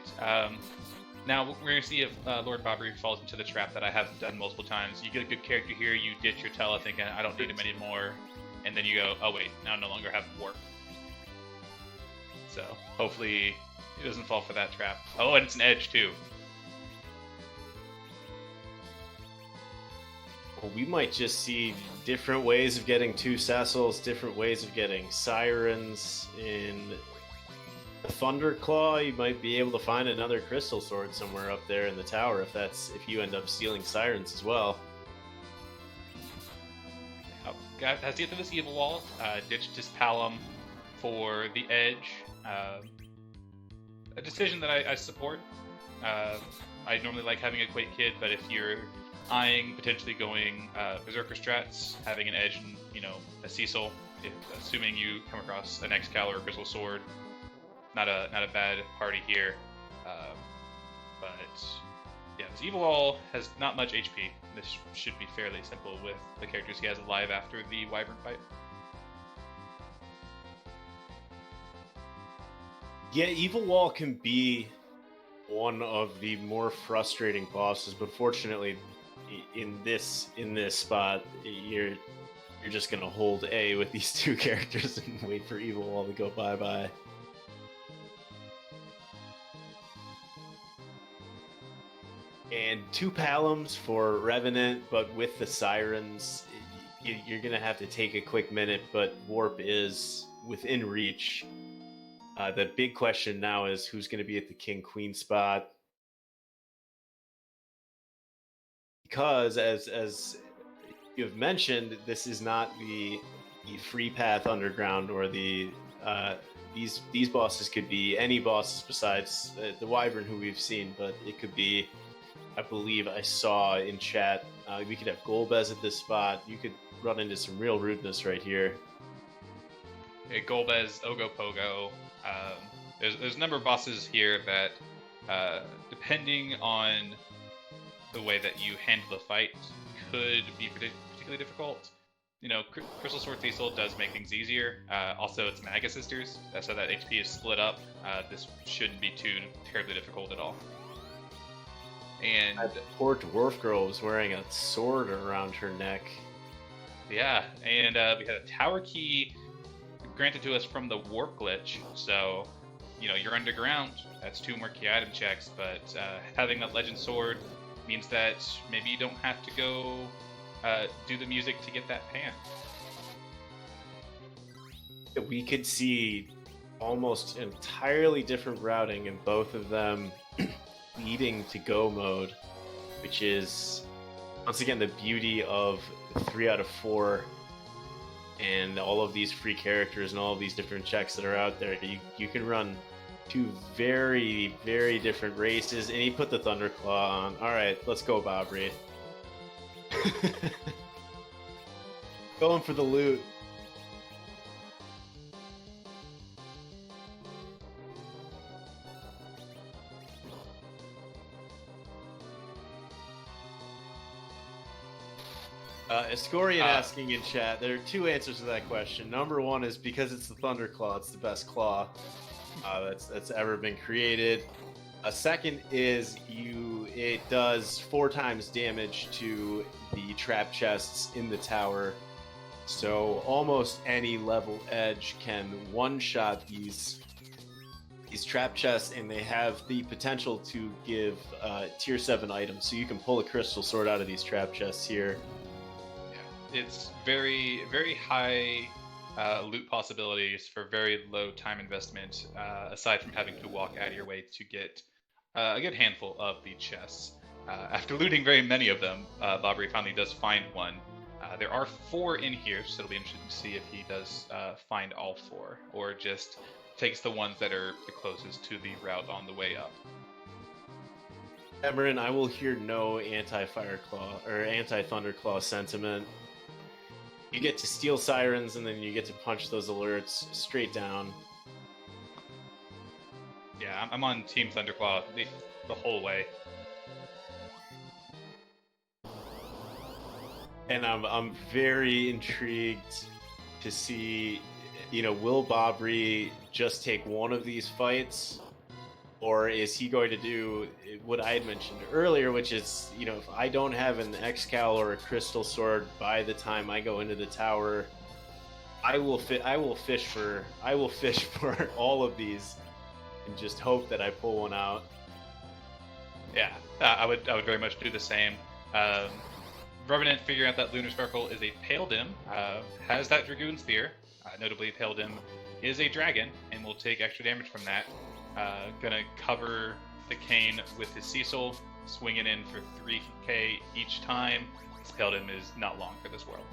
Now we're going to see if Lord Bobbree falls into the trap that I have done multiple times. You get a good character here, you ditch your Tela thinking, I don't need him anymore, and then you go, oh wait, now I no longer have warp. So hopefully he doesn't fall for that trap. Oh, and it's an edge too. Well, we might just see different ways of getting 2 Cecils, different ways of getting Sirens. In the Thunderclaw, you might be able to find another Crystal Sword somewhere up there in the tower if you end up stealing Sirens as well. Has to get to this evil wall. Ditched his Palom for the edge. A decision that I support. I normally like having a Quake Kid, but if you're eyeing potentially going Berserker strats, having an edge and a Cecil, assuming you come across an Excalibur or Crystal Sword, not a bad party here. But yeah, this evil wall has not much HP. This should be fairly simple with the characters he has alive after the Wyvern fight. Yeah, Evil Wall can be one of the more frustrating bosses, but fortunately, in this spot, you're just gonna hold A with these 2 characters and wait for Evil Wall to go bye-bye. And 2 Paloms for Revenant, but with the Sirens, you're gonna have to take a quick minute, but Warp is within reach. The big question now is who's going to be at the King-Queen spot. Because, as you have mentioned, this is not the free path underground, or the these bosses could be any bosses besides the Wyvern who we've seen, but it could be, I believe I saw in chat, we could have Golbez at this spot. You could run into some real rudeness right here. Yeah, Golbez, Ogopogo. There's a number of bosses here that, depending on the way that you handle the fight, could be particularly difficult. Crystal Sword Cecil does make things easier. Also, it's Maga Sisters, so that HP is split up. This shouldn't be too terribly difficult at all. And that poor dwarf girl was wearing a sword around her neck. Yeah, and we had a tower key granted to us from the warp glitch, so you're underground. That's 2 more key item checks, but having that legend sword means that maybe you don't have to go do the music to get that pan. We could see almost entirely different routing in both of them leading to go mode, which is once again the beauty of 3 out of 4 and all of these free characters and all of these different checks that are out there. You can run 2 very, very different races, and he put the Thunderclaw on. All right, let's go, Bobbree. Going for the loot. Escorian asking in chat, there are 2 answers to that question. Number 1 is because it's the Thunderclaw, it's the best claw that's ever been created. A second is it does 4 times damage to the trap chests in the tower. So almost any level edge can one-shot these trap chests, and they have the potential to give tier 7 items. So you can pull a crystal sword out of these trap chests here. Yeah, it's very, very high loot possibilities for very low time investment, aside from having to walk out of your way to get a good handful of the chests. After looting very many of them, bobbree finally does find one. There are 4 in here, so it'll be interesting to see if he does find all 4, or just takes the ones that are the closest to the route on the way up. Emerin, I will hear no anti-Fireclaw or anti-Thunderclaw sentiment. You get to steal sirens, and then you get to punch those alerts straight down. Yeah, I'm on Team Thunderclaw the whole way. And I'm very intrigued to see, will bobbree just take one of these fights, or is he going to do what I had mentioned earlier, which is, if I don't have an Excal or a Crystal Sword by the time I go into the tower, I will fish for all of these and just hope that I pull one out. Yeah, I would very much do the same. Revenant figuring out that Lunar Sparkle is a Pale Dim, has that Dragoon Spear. Notably, Pale Dim is a dragon and will take extra damage from that. Gonna cover the Cane with his Cecil, swing it in for 3k each time. This Pale Dim is not long for this world.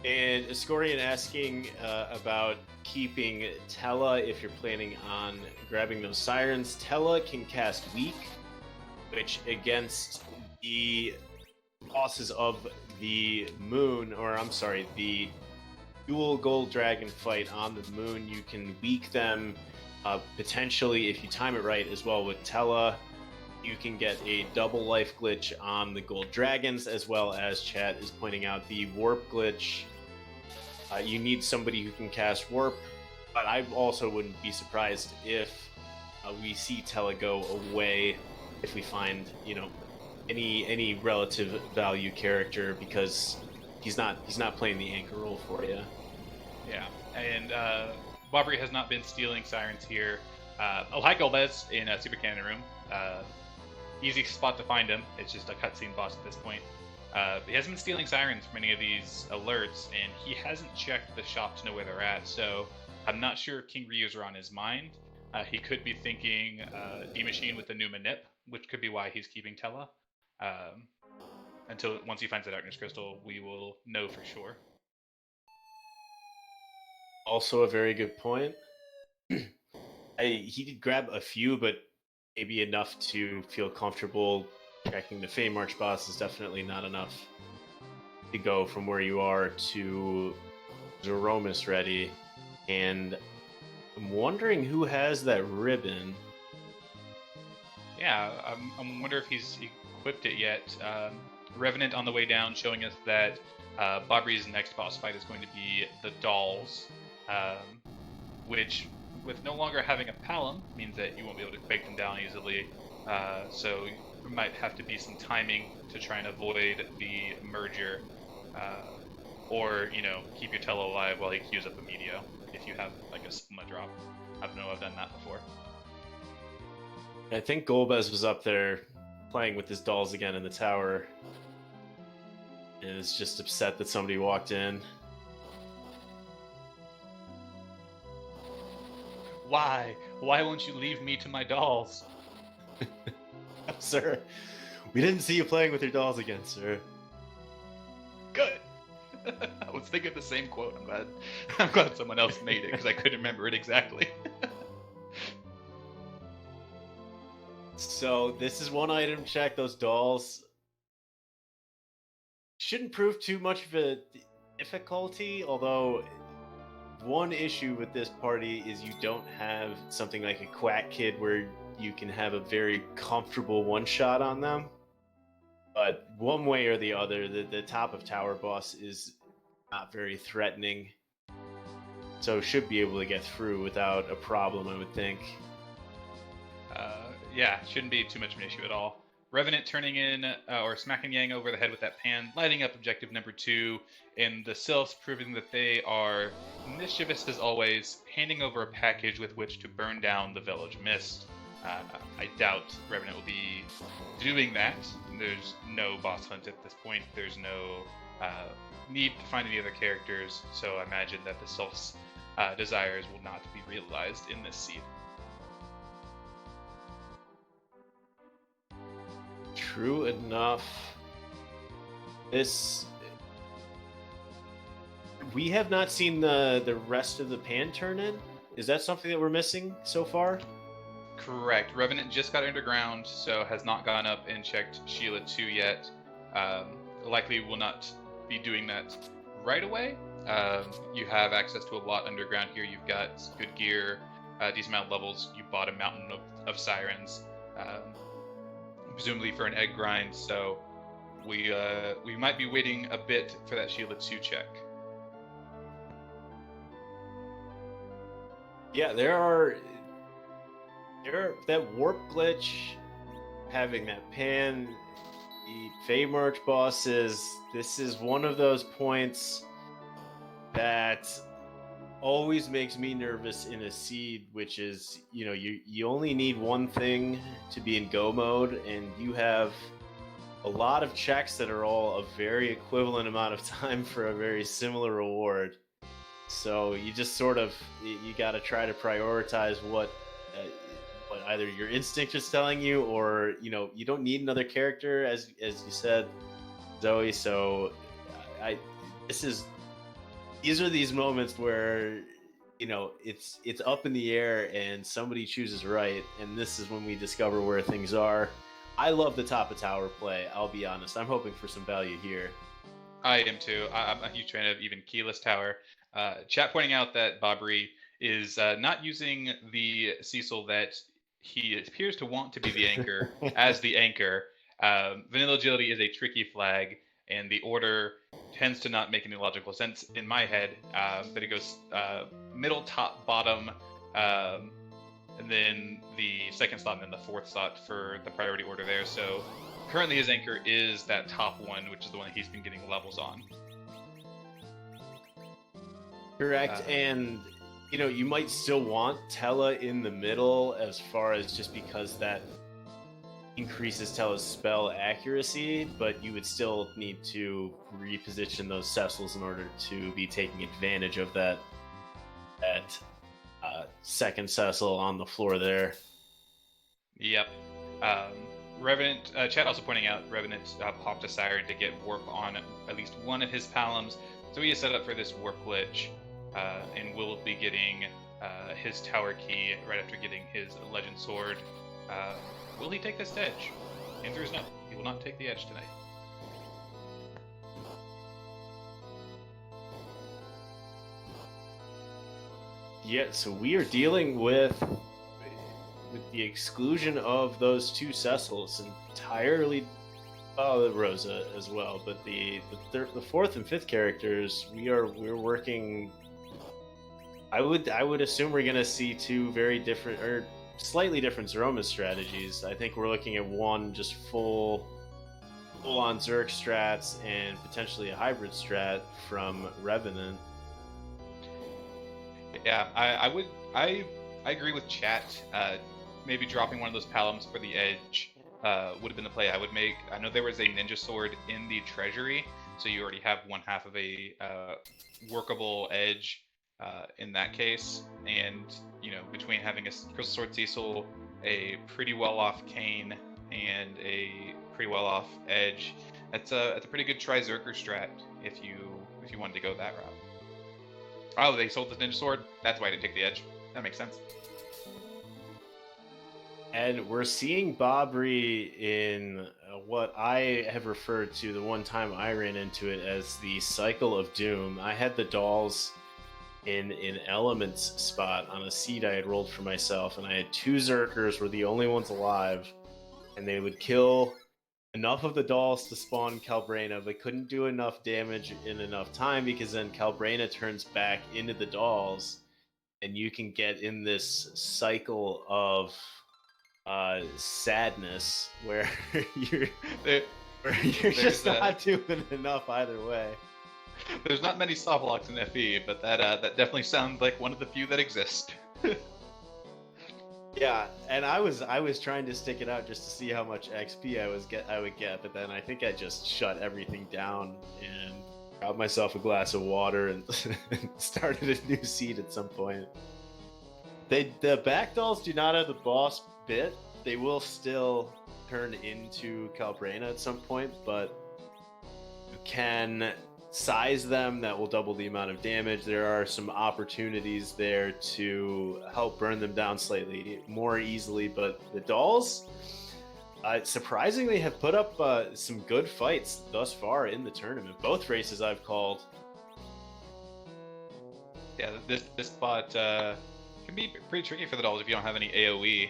And Ascorian asking about keeping Tella if you're planning on grabbing those sirens. Tella can cast Weak, which against the bosses of the moon, or I'm sorry, the dual gold dragon fight on the moon, you can weak them potentially if you time it right as well with Tella. You can get a double life glitch on the gold dragons, as well as chat is pointing out the warp glitch. You need somebody who can cast warp, but I also wouldn't be surprised if we see Tella go away if we find, any relative value character, because he's not playing the anchor role for you. Yeah, and bobbree has not been stealing sirens here. Oh, hi Golbez in Super Cannon Room. Easy spot to find him. It's just a cutscene boss at this point. He hasn't been stealing sirens from any of these alerts, and he hasn't checked the shop to know where they're at, so I'm not sure King Ryu's are on his mind. He could be thinking D-Machine with the new Manip, which could be why he's keeping Tella. Until once he finds the Darkness Crystal, we will know for sure. Also a very good point. He did grab a few, but maybe enough to feel comfortable. Checking the Fey March boss is definitely not enough to go from where you are to Zeromus ready. And I'm wondering who has that ribbon. Yeah, I'm wondering if he's equipped it yet. Revenant on the way down showing us that bobbree's next boss fight is going to be the Dolls, which, with no longer having a Palom, means that you won't be able to quake them down easily. So there might have to be some timing to try and avoid the merger, or keep your Tella alive while he queues up a Meteor if you have like a Spuma drop. I don't know, I've done that before. I think Golbez was up there playing with his dolls again in the tower, and is just upset that somebody walked in. Why? Why won't you leave me to my dolls? Sir, we didn't see you playing with your dolls again, sir. Good. I was thinking the same quote. I'm glad someone else made it, because I couldn't remember it exactly. So this is one item check. Those dolls shouldn't prove too much of a difficulty, although one issue with this party is you don't have something like a Quack Kid where you can have a very comfortable one-shot on them. But one way or the other, the top of tower boss is not very threatening. so should be able to get through without a problem, I would think. Yeah, shouldn't be too much of an issue at all. Revenant turning in or smacking Yang over the head with that pan, lighting up objective number 2, and the Sylphs proving that they are mischievous as always, handing over a package with which to burn down the village mist. I doubt Revenant will be doing that. There's no boss hunt at this point. There's no need to find any other characters, so I imagine that the Sylphs' desires will not be realized in this seed. True enough. We have not seen the rest of the pan turn in. Is that something that we're missing so far? Correct. Revenant just got underground, so has not gone up and checked Sheila 2 yet. Likely will not be doing that right away. You have access to a lot underground here. You've got good gear, decent amount of levels. You bought a mountain of sirens, presumably for an egg grind. So we might be waiting a bit for that Sheila 2 check. Yeah, there are that warp glitch, having that pan, the Fey March bosses. This is one of those points that always makes me nervous in a seed, which is, you only need one thing to be in go mode, and you have a lot of checks that are all a very equivalent amount of time for a very similar reward. So you just sort of, you got to try to prioritize what either your instinct is telling you, or you don't need another character, as you said, Zoe. So these are these moments where it's up in the air and somebody chooses right, and this is when we discover where things are. I love the top of tower play, I'll be honest. I'm hoping for some value here. I am too. I'm a huge fan of even keyless tower. Chat pointing out that bobbree is not using the Cecil that he appears to want to be the anchor as the anchor. Vanilla agility is a tricky flag, and the order tends to not make any logical sense in my head. But it goes middle, top, bottom, and then the second slot, and then the fourth slot for the priority order there. So currently his anchor is that top one, which is the one that he's been getting levels on. Correct, and you might still want Tella in the middle, as far as just because that increases Tella's spell accuracy, but you would still need to reposition those Cecils in order to be taking advantage of that second Cecil on the floor there. Yep. Revenant, Chad also pointing out, Revenant popped a siren to get warp on at least one of his palums, so he is set up for this warp glitch, and will be getting his tower key right after getting his legend sword. Will he take this edge? Answer is no. He will not take the edge tonight. Yeah, so we are dealing with the exclusion of those two Cecils entirely. Oh, Rosa as well, but the fourth and fifth characters, we're working. I would assume we're gonna see two very different or slightly different Zeromus strategies. I think we're looking at one just full on Zerg strats and potentially a hybrid strat from Revenant. Yeah, I agree with chat. Maybe dropping one of those palums for the edge would have been the play I would make. I know there was a ninja sword in the treasury, so you already have one half of a workable edge in that case. And between having a crystal sword Cecil, a pretty well off Kane, and a pretty well off edge, that's a pretty good tri-Zerker strat if you wanted to go that route. Oh, they sold the ninja sword? That's why I didn't take the edge. That makes sense. And we're seeing bobbree in what I have referred to the one time I ran into it as the cycle of doom. I had the dolls in an elements spot on a seed I had rolled for myself, and I had two Zerkers were the only ones alive, and they would kill enough of the dolls to spawn Calbrena, but couldn't do enough damage in enough time because then Calbrena turns back into the dolls, and you can get in this cycle of sadness where you're where you're just not doing enough either way. There's not many soft locks in FE, but that definitely sounds like one of the few that exist. Yeah, and I was trying to stick it out just to see how much XP I would get, but then I think I just shut everything down and got myself a glass of water and started a new seed at some point. The back dolls do not have the boss bit. They will still turn into Calbrena at some point, but you can size them that will double the amount of damage. There are some opportunities there to help burn them down slightly more easily, but the dolls surprisingly have put up some good fights thus far in the tournament. Both races I've called. Yeah, this spot can be pretty tricky for the dolls if you don't have any AoE.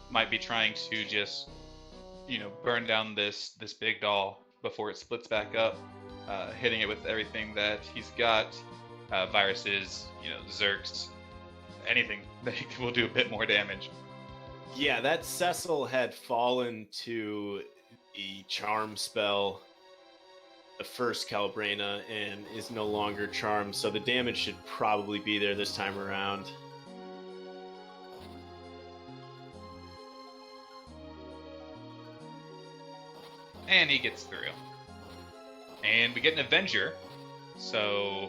Might be trying to just, burn down this big doll before it splits back up. Hitting it with everything that he's got, viruses, zerks, anything that will do a bit more damage. Yeah, that Cecil had fallen to the charm spell, the first Calbrena, and is no longer charmed, so the damage should probably be there this time around. And he gets through. And we get an Avenger, so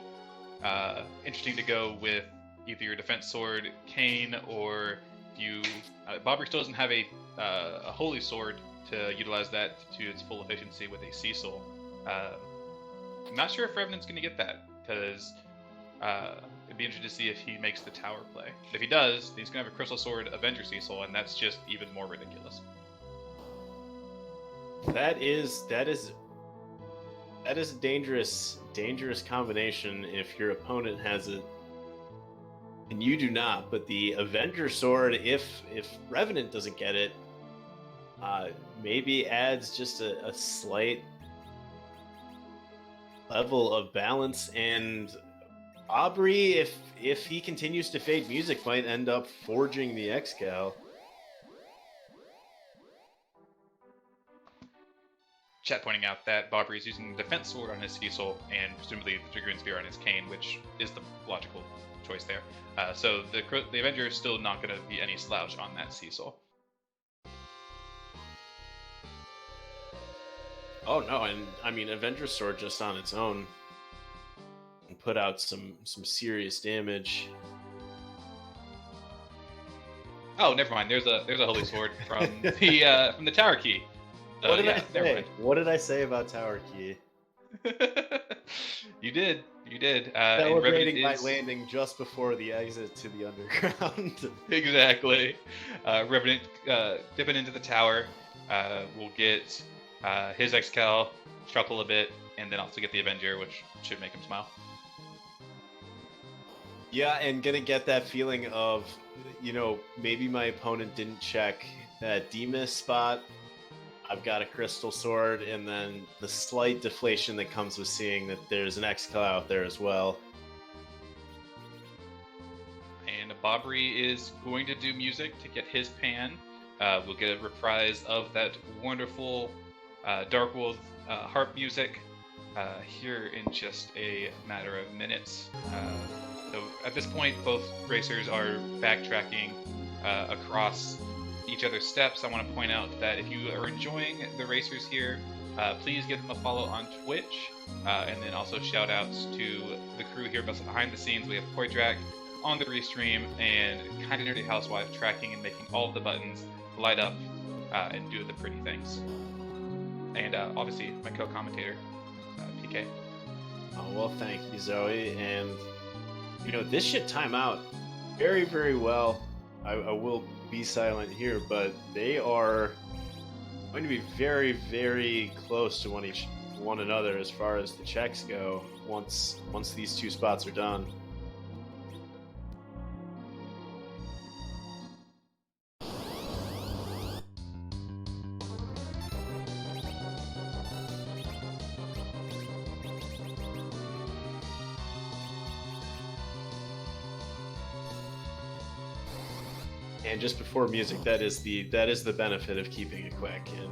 interesting to go with either your defense sword, Kane, or you. Bobbree still doesn't have a holy sword to utilize that to its full efficiency with a Cecil. I'm not sure if Revenant's going to get that, because it'd be interesting to see if he makes the tower play. If he does, he's going to have a Crystal Sword Avenger Cecil, and that's just even more ridiculous. That is a dangerous combination if your opponent has it and you do not. But the Avenger Sword, if Revenant doesn't get it, maybe adds just a slight level of balance. And Bobbree, if he continues to fade music, might end up forging the Excal. Chat pointing out that Bobbree is using the defense sword on his Cecil and presumably the Dragoon Spear on his Kane, which is the logical choice there. So the Avenger is still not going to be any slouch on that Cecil. Oh no, and I mean Avenger Sword just on its own can put out some serious damage. Oh, never mind. There's a holy sword from the tower key. What did I say? What did I say about Tower Key? You did. Celebrating my landing just before the exit to the underground. Exactly. Revenant dipping into the tower. Will get his Excal, chuckle a bit, and then also get the Avenger, which should make him smile. Yeah, and gonna get that feeling of, maybe my opponent didn't check that Threemus spot. I've got a Crystal Sword, and then the slight deflation that comes with seeing that there's an Excal out there as well. And Bobbree is going to do music to get his pan. We'll get a reprise of that wonderful Dark World harp music here in just a matter of minutes. So at this point, both racers are backtracking across each other's steps. I want to point out that if you are enjoying the racers here, please give them a follow on Twitch, and then also shout outs to the crew here behind the scenes. We have Poitrak on the restream and Kinda Nerdy Housewife tracking and making all of the buttons light up and do the pretty things. And obviously my co-commentator, PK. Oh, well, thank you, Zoe. And, this should time out very, very well. I will be silent here, but they are going to be very, very close to one another as far as the checks go once these two spots are done. And just before music, that is the benefit of keeping it quick. And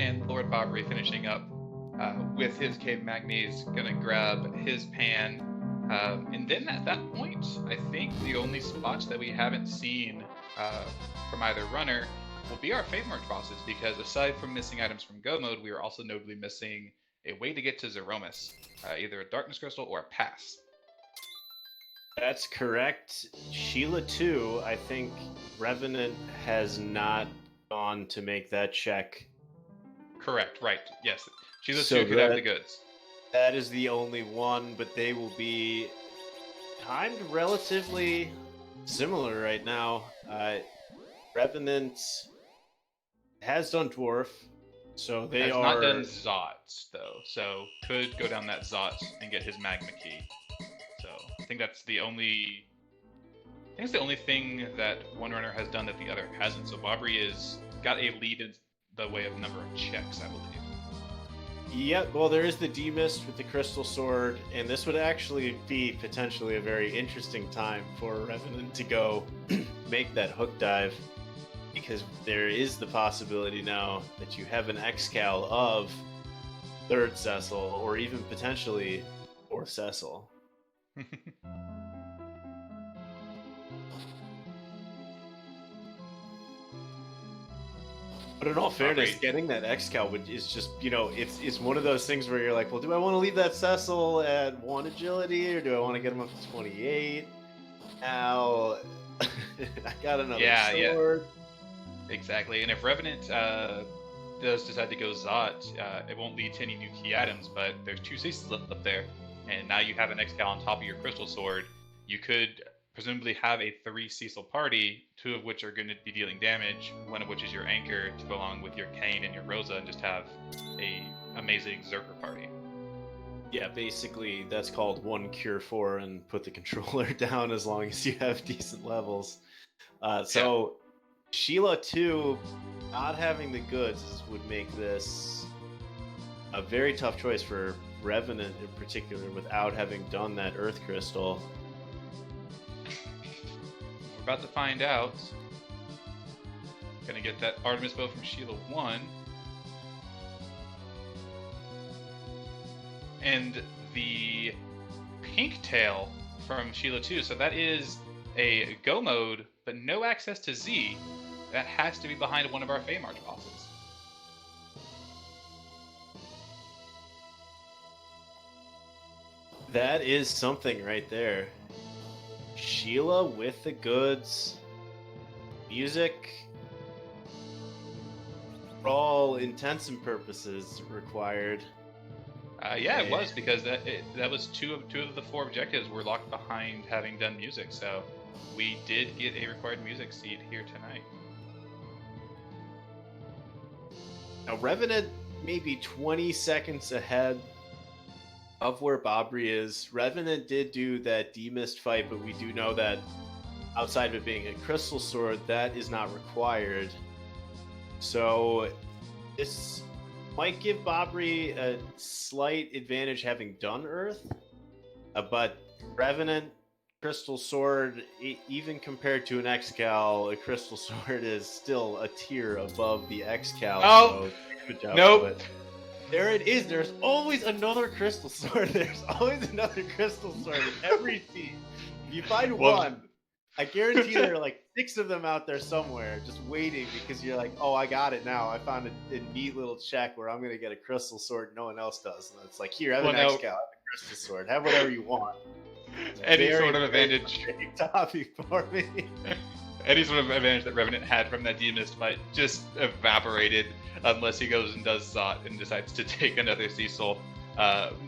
And Lord Bobbree finishing up with his Cave Magnes, gonna grab his pan. And then at that point, I think the only spots that we haven't seen from either runner will be our Fate March bosses, because aside from missing items from Go Mode, we are also notably missing a way to get to Zeromus, either a Darkness Crystal or a pass. that's correct. Sheila 2, I think Revenant has not gone to make that check. Correct, right, yes. Sheila So 2 could have the goods. That is the only one, but they will be timed relatively similar right now. Revenant has done Dwarf, so they Has are not done Zots, though, so could go down that Zots and get his Magma Key. So I think that's the only... I think it's the only thing that one runner has done that the other hasn't. So Bobbree is got a lead in the way of number of checks, I believe. Yep, well, there is the D-Mist with the Crystal Sword, and this would actually be potentially a very interesting time for Revenant to go make that hook dive, because there is the possibility now that you have an Excal of 3rd Cecil, or even potentially 4th Cecil. But in all fairness, getting that Excal is just, it's one of those things where you're like, well, do I want to leave that Cecil at 1 agility, or do I want to get him up to 28? Now, I got another sword. Yeah. Exactly. And if Revenant does decide to go Zot, it won't lead to any new key items, but there's 2 Cecils up there, and now you have an Excal on top of your Crystal Sword. You could presumably have a 3 Cecil party, 2 of which are going to be dealing damage, 1 of which is your Anchor to go along with your Kane and your Rosa, and just have a amazing Zerker party. Yeah, basically that's called 1 Cure 4 and put the controller down as long as you have decent levels. So Sheila 2, not having the goods would make this a very tough choice for Revenant in particular, without having done that Earth Crystal. We're about to find out. Gonna get that Artemis bow from Sheila 1. And the pink tail from Sheila 2. So that is a Go Mode, but no access to Z. That has to be behind one of our Fate March bosses. That is something right there. Sheila with the goods. Music, for all intents and purposes, required. Yeah, it was, because that was two of the 4 objectives were locked behind having done music. So we did get a required music seed here tonight. Now, Revenant maybe 20 seconds ahead of where bobbree is. Revenant did do that demist fight, but we do know that outside of it being a crystal sword, that is not required. So this might give bobbree a slight advantage having done Earth, but Revenant crystal sword, even compared to an Excal, a crystal sword is still a tier above the Excal. Oh, so nope. There it is. There's always another crystal sword. There's always another crystal sword in every scene. If you find one, I guarantee there are like 6 of them out there somewhere just waiting because you're like, oh, I got it now. I found a neat little check where I'm going to get a crystal sword no one else does. And it's like, here, have an Excal, have a crystal sword. Have whatever you want. Any sort of advantage. Topic for me. Any sort of advantage that Revenant had from that demist fight just evaporated unless he goes and does Zot and decides to take another Cecil.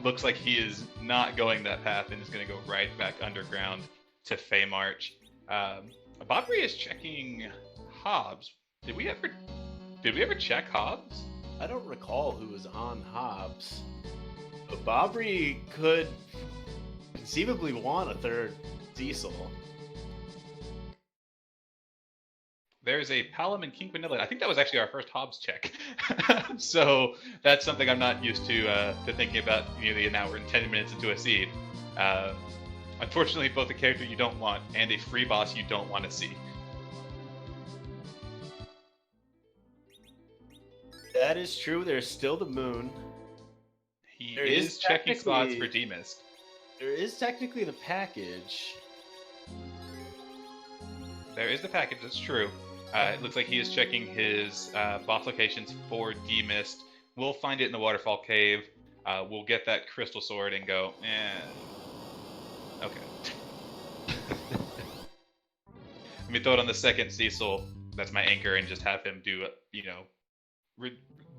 Looks like he is not going that path and is going to go right back underground to Feymarch. bobbree is checking Hobbs. Did we ever check Hobbs? I don't recall who was on Hobbs. But bobbree could conceivably want a third Cecil. There's a Palom and King Vanilla. I think that was actually our first Hobbs check. So that's something I'm not used to thinking about nearly an hour and 10 minutes into a seed. Unfortunately, both a character you don't want and a free boss you don't want to see. That is true. There's still the moon. He is checking slots for demist. There is technically the package. There is the package, that's true. It looks like he is checking his boss locations for demist. We'll find it in the waterfall cave. We'll get that crystal sword and go, okay. Let me throw it on the second Cecil. That's my anchor, and just have him do,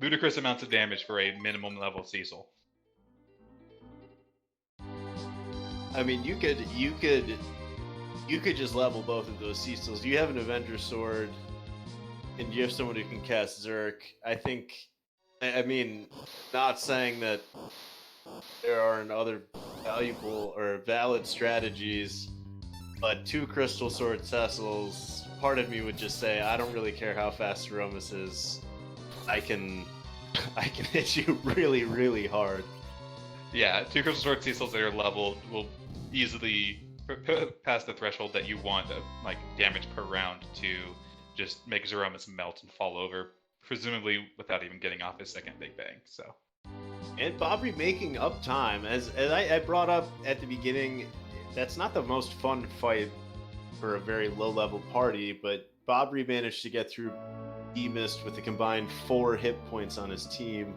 ludicrous amounts of damage for a minimum level Cecil. I mean, you could just level both of those Cecils. You have an Avenger sword, and you have someone who can cast Zerk. I mean, not saying that there aren't other valuable or valid strategies, but 2 crystal sword Cecils, part of me would just say, I don't really care how fast Threemus is. I can hit you really, really hard. Yeah, 2 crystal sword Cecils that are leveled will easily pass the threshold that you want of damage per round to just make Threemus melt and fall over, presumably without even getting off his second big bang. So, and bobbree making up time, as I brought up at the beginning, that's not the most fun fight for a very low level party, but bobbree managed to get through demist with a combined 4 hit points on his team.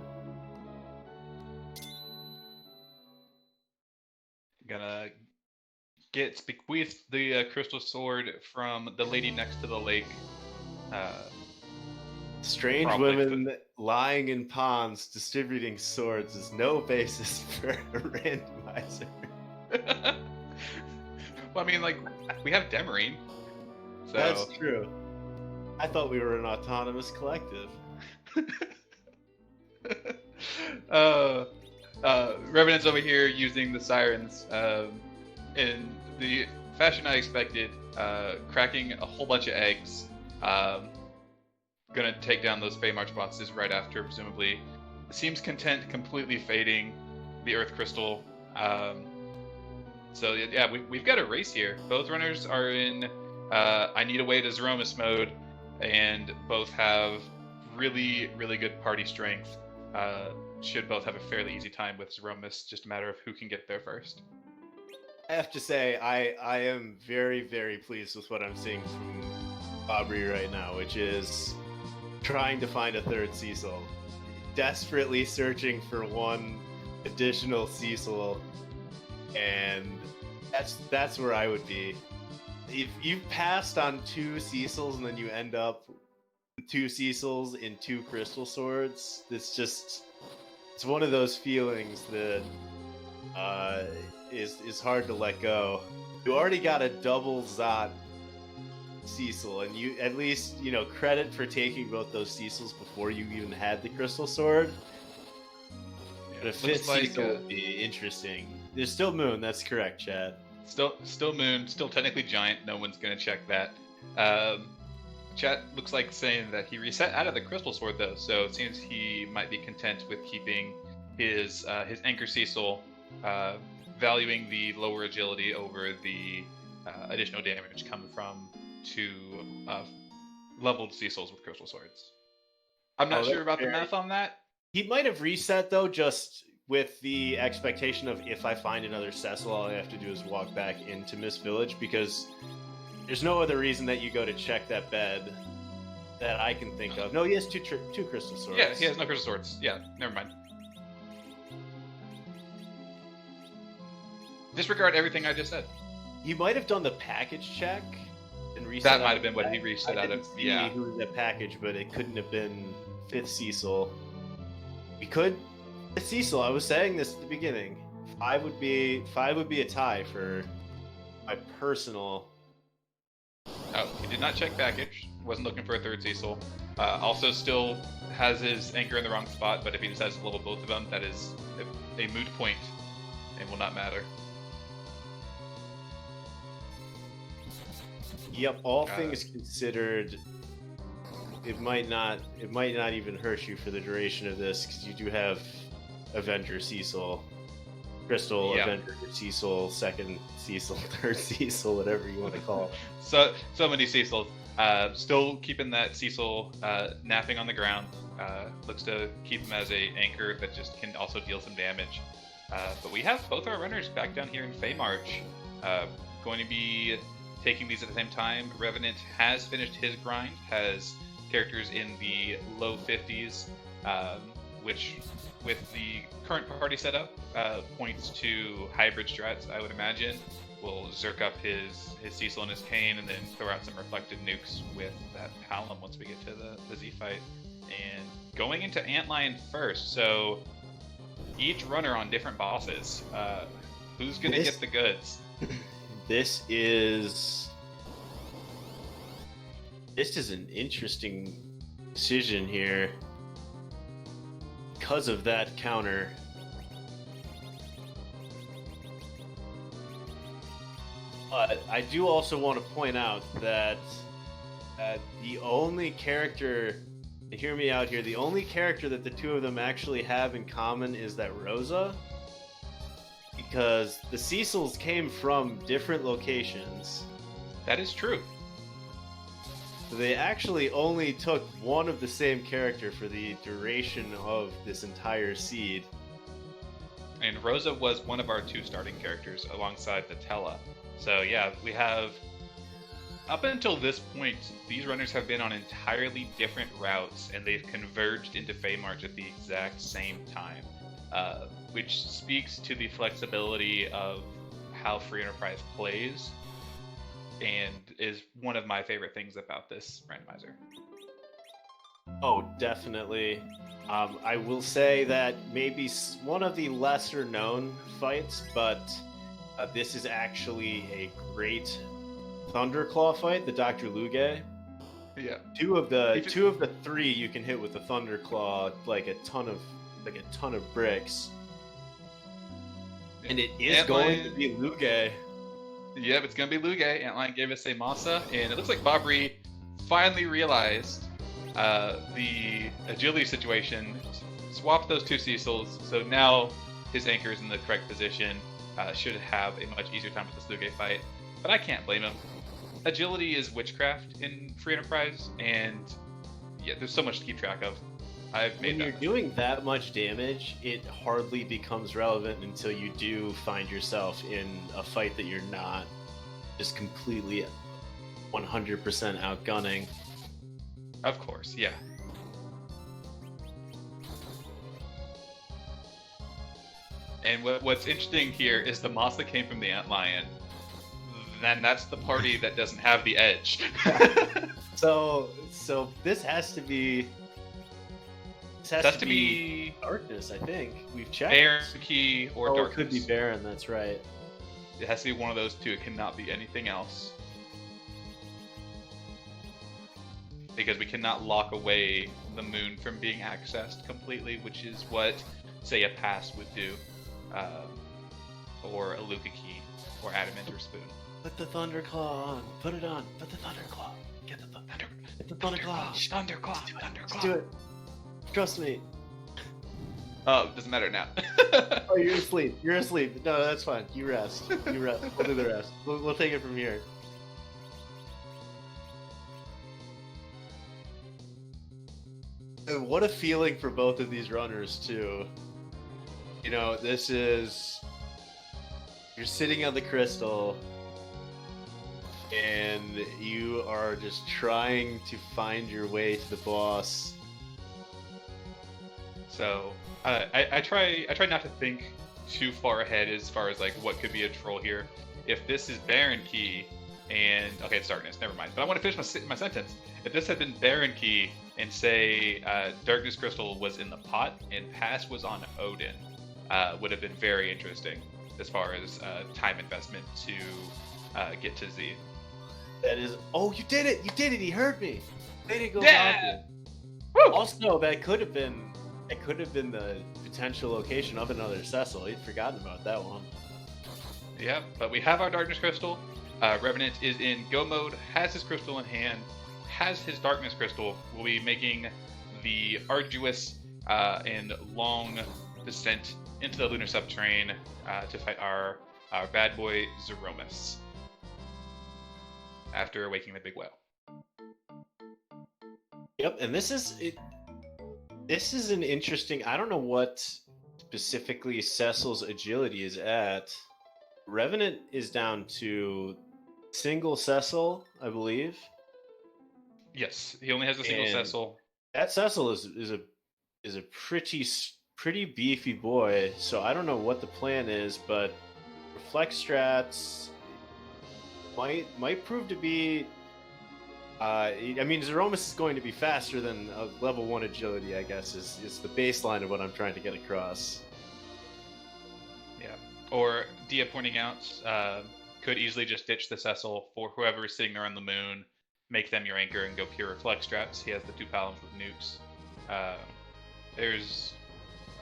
Gonna get bequeathed the crystal sword from the lady next to the lake. Strange women lying in ponds distributing swords is no basis for a randomizer. Well, I mean, we have Demarine. So... That's true. I thought we were an autonomous collective. Revenant's over here using the sirens in the fashion I expected, cracking a whole bunch of eggs. Gonna take down those Feymarch bosses right after, presumably. Seems content completely fading the Earth Crystal. So yeah, we've got a race here. Both runners are in I need a way to Threemus mode, and both have really, really good party strength. Should both have a fairly easy time with Threemus, just a matter of who can get there first. I have to say, I am very, very pleased with what I'm seeing from bobbree right now, which is trying to find a third Cecil. Desperately searching for one additional Cecil, and that's where I would be. If you've passed on 2 Cecils and then you end up with 2 Cecils in 2 crystal swords, it's one of those feelings that is hard to let go. You already got a double Zot Cecil, and you at least credit for taking both those Cecils before you even had the crystal sword. But a fifth Cecil would be interesting. There's still Moon. That's correct, Chad. Still Moon. Still technically giant. No one's gonna check that. Chat looks like saying that he reset out of the crystal sword though, so it seems he might be content with keeping his anchor Cecil, valuing the lower agility over the additional damage coming from two leveled Cecils with crystal swords. I'm not sure about the math on that. He might have reset though, just with the expectation of if I find another Cecil, all I have to do is walk back into Mist Village, because there's no other reason that you go to check that bed that I can think of. No, he has two crystal swords. Yeah, he has no crystal swords. Yeah, never mind. Disregard everything I just said. He might have done the package check and reset. That might have been what he reset out of. Yeah. Who was that package, but it couldn't have been fifth Cecil. We could. Cecil, I was saying this at the beginning. Five would be a tie for my personal. Oh, he did not check package. Wasn't looking for a third Cecil. Also, still has his anchor in the wrong spot. But if he decides to level both of them, that is a moot point and will not matter. Yep. All things considered, it might not even hurt you for the duration of this, because you do have Avenger Cecil, Crystal, Avenger Cecil, second Cecil, third Cecil, whatever you want to call it. So many Cecils. Still keeping that Cecil napping on the ground. Looks to keep him as a anchor that just can also deal some damage. But we have both our runners back down here in Feymarch. Going to be taking these at the same time. Revenant has finished his grind, has characters in the low 50s, which with the current party setup points to hybrid strats, I would imagine. Will zerk up his Cecil and his Cane, and then throw out some reflective nukes with that Palom once we get to the Z fight. And going into Antlion first, so each runner on different bosses. Who's gonna get the goods? This is an interesting decision here because of that counter. But I do also want to point out that the only character, hear me out here, the only character that the two of them actually have in common is that Rosa. Because the Cecils came from different locations. That is true. They actually only took one of the same character for the duration of this entire seed. And Rosa was one of our two starting characters alongside the Tella. So yeah, we have, up until this point, these runners have been on entirely different routes, and they've converged into Feymarch at the exact same time. Which speaks to the flexibility of how Free Enterprise plays, and is one of my favorite things about this randomizer. Oh, definitely. I will say that maybe one of the lesser known fights, but this is actually a great Thunderclaw fight, the Dr. Luge. Yeah. Two of the three you can hit with the Thunderclaw like a ton of bricks. And it is going to be Luge. Yep, it's going to be Luge. Antlion gave us a Masa, and it looks like Bobbree finally realized the agility situation, swapped those two Cecils, so now his anchor is in the correct position, should have a much easier time with this Luge fight, but I can't blame him. Agility is witchcraft in Free Enterprise, and yeah, there's so much to keep track of. When you're doing that much damage, it hardly becomes relevant until you do find yourself in a fight that you're not just completely 100% outgunning. Of course, yeah. And what's interesting here is the Masa came from the Antlion. Then that's the party that doesn't have the edge. So this has to be... This has to be darkness, I think. We've checked. Baron key or darkness. It could be Baron, that's right. It has to be one of those two. It cannot be anything else. because we cannot lock away the moon from being accessed completely, which is what, say, a pass would do, or a Luca key, or Adamant Spoon. Put the Thunderclaw on. Put it on. Put the Thunderclaw. Get the Thunderclaw. Thunderclaw. Let's do it. Trust me. Oh, doesn't matter now. Oh, you're asleep. You're asleep. No, that's fine. You rest. You rest. We'll do the rest. We'll take it from here. And what a feeling for both of these runners, too. You know, this is... You're sitting on the crystal, and you are just trying to find your way to the boss. So I try not to think too far ahead as far as like what could be a troll here. If this is Baron Key and okay, it's Darkness, never mind. But I want to finish my sentence. If this had been Baron Key and say Darkness Crystal was in the pot and Pass was on Odin, would have been very interesting as far as time investment to get to Z. That is. Oh, you did it! You did it! He heard me. They didn't go Yeah! Woo! Also, that could have been the potential location of another Cecil. He'd forgotten about that one. Yeah, but we have our Darkness Crystal. Revenant is in go mode, has his crystal in hand, has his Darkness Crystal. We'll be making the arduous and long descent into the lunar subterrane to fight our bad boy Threemus after awakening the big whale. Yep, and this is it. This is an interesting. I don't know what specifically Cecil's agility is at. Revenant is down to single Cecil, I believe. Yes, he only has a single And Cecil. that Cecil is a pretty beefy boy. So I don't know what the plan is, but reflect strats might prove to be. I mean, Threemus is going to be faster than a level 1 agility, I guess, is the baseline of what I'm trying to get across. Yeah. Or Dia pointing out, could easily just ditch the Cecil for whoever is sitting there on the moon, make them your anchor, and go pure reflect strats. He has the 2 paladins with nukes. There's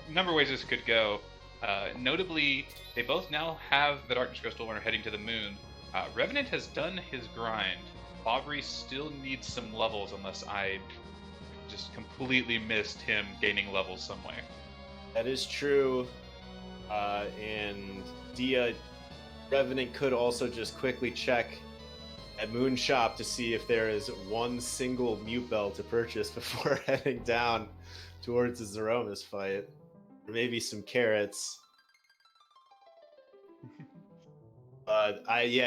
a number of ways this could go. Notably, they both now have the Darkness Crystal and are heading to the moon. Revenant has done his grind. Bobbree still needs some levels unless I just completely missed him gaining levels somewhere. That is true. And Dia, Revenant could also just quickly check at Moon Shop to see if there is one single mute bell to purchase before heading down towards the Threemus fight. Or maybe some carrots.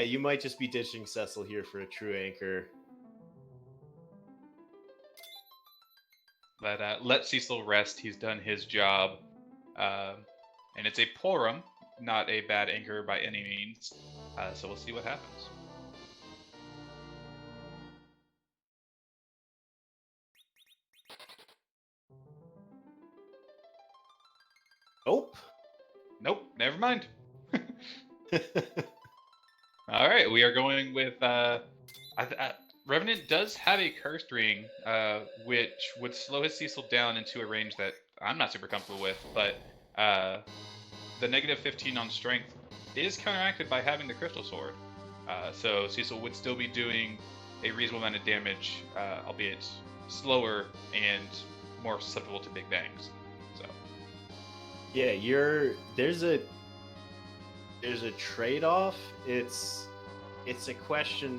You might just be ditching Cecil here for a true anchor. But let Cecil rest. He's done his job. And it's a Porum, not a bad anchor by any means. So we'll see what happens. Nope, never mind. All right, we are going with Revenant does have a cursed ring, which would slow his Cecil down into a range that I'm not super comfortable with, but the negative 15 on strength is counteracted by having the crystal sword. So Cecil would still be doing a reasonable amount of damage, albeit slower and more susceptible to big bangs. So yeah, there's a trade-off. It's a question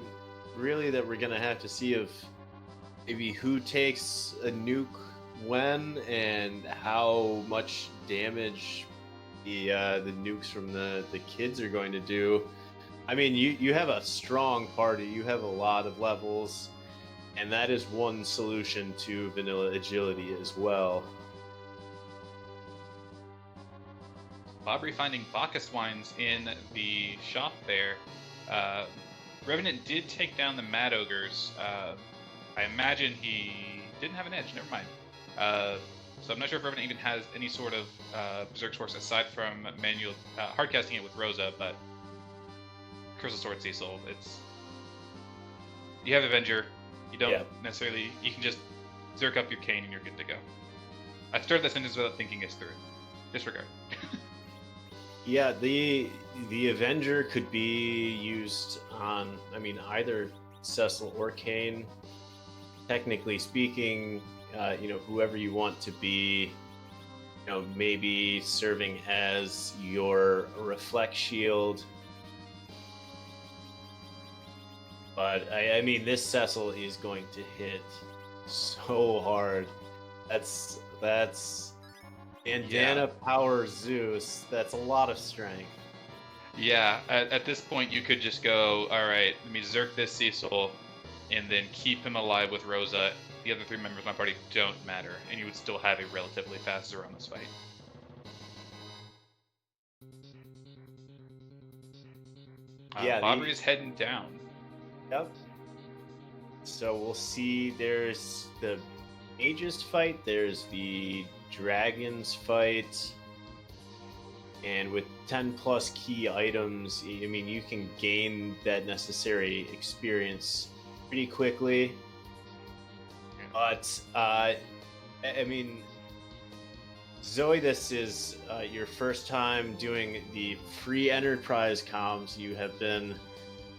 really that we're gonna have to see of maybe who takes a nuke when and how much damage the nukes from the kids are going to do. I mean, you have a strong party, you have a lot of levels, and that is one solution to vanilla agility as well. Bobbree finding Bacchus wines in the shop there. Revenant did take down the Mad Ogres. I imagine he didn't have an edge, never mind. So I'm not sure if Revenant even has any sort of Berserk Force aside from manual hardcasting it with Rosa, but Crystal Sword Cecil, you have Avenger, You don't necessarily. You can just zerk up your cane and you're good to go. I started that sentence without thinking this through. Disregard. Yeah, the Avenger could be used on, I mean, either Cecil or Kane. Technically speaking, whoever you want to be, maybe serving as your reflect shield. But I mean, this Cecil is going to hit so hard. That's Bandana Power Zeus. That's a lot of strength. Yeah, at this point you could just go, all right, let me zerk this Cecil, and then keep him alive with Rosa. The other 3 members of my party don't matter, and you would still have a relatively fast Zeromus fight. Bobbree is heading down. Yep. So we'll see. There's the Mages fight. There's the Dragons fight. And with 10 plus key items, I mean, you can gain that necessary experience pretty quickly. But, I mean, Zoe, this is your first time doing the free enterprise comms. You have been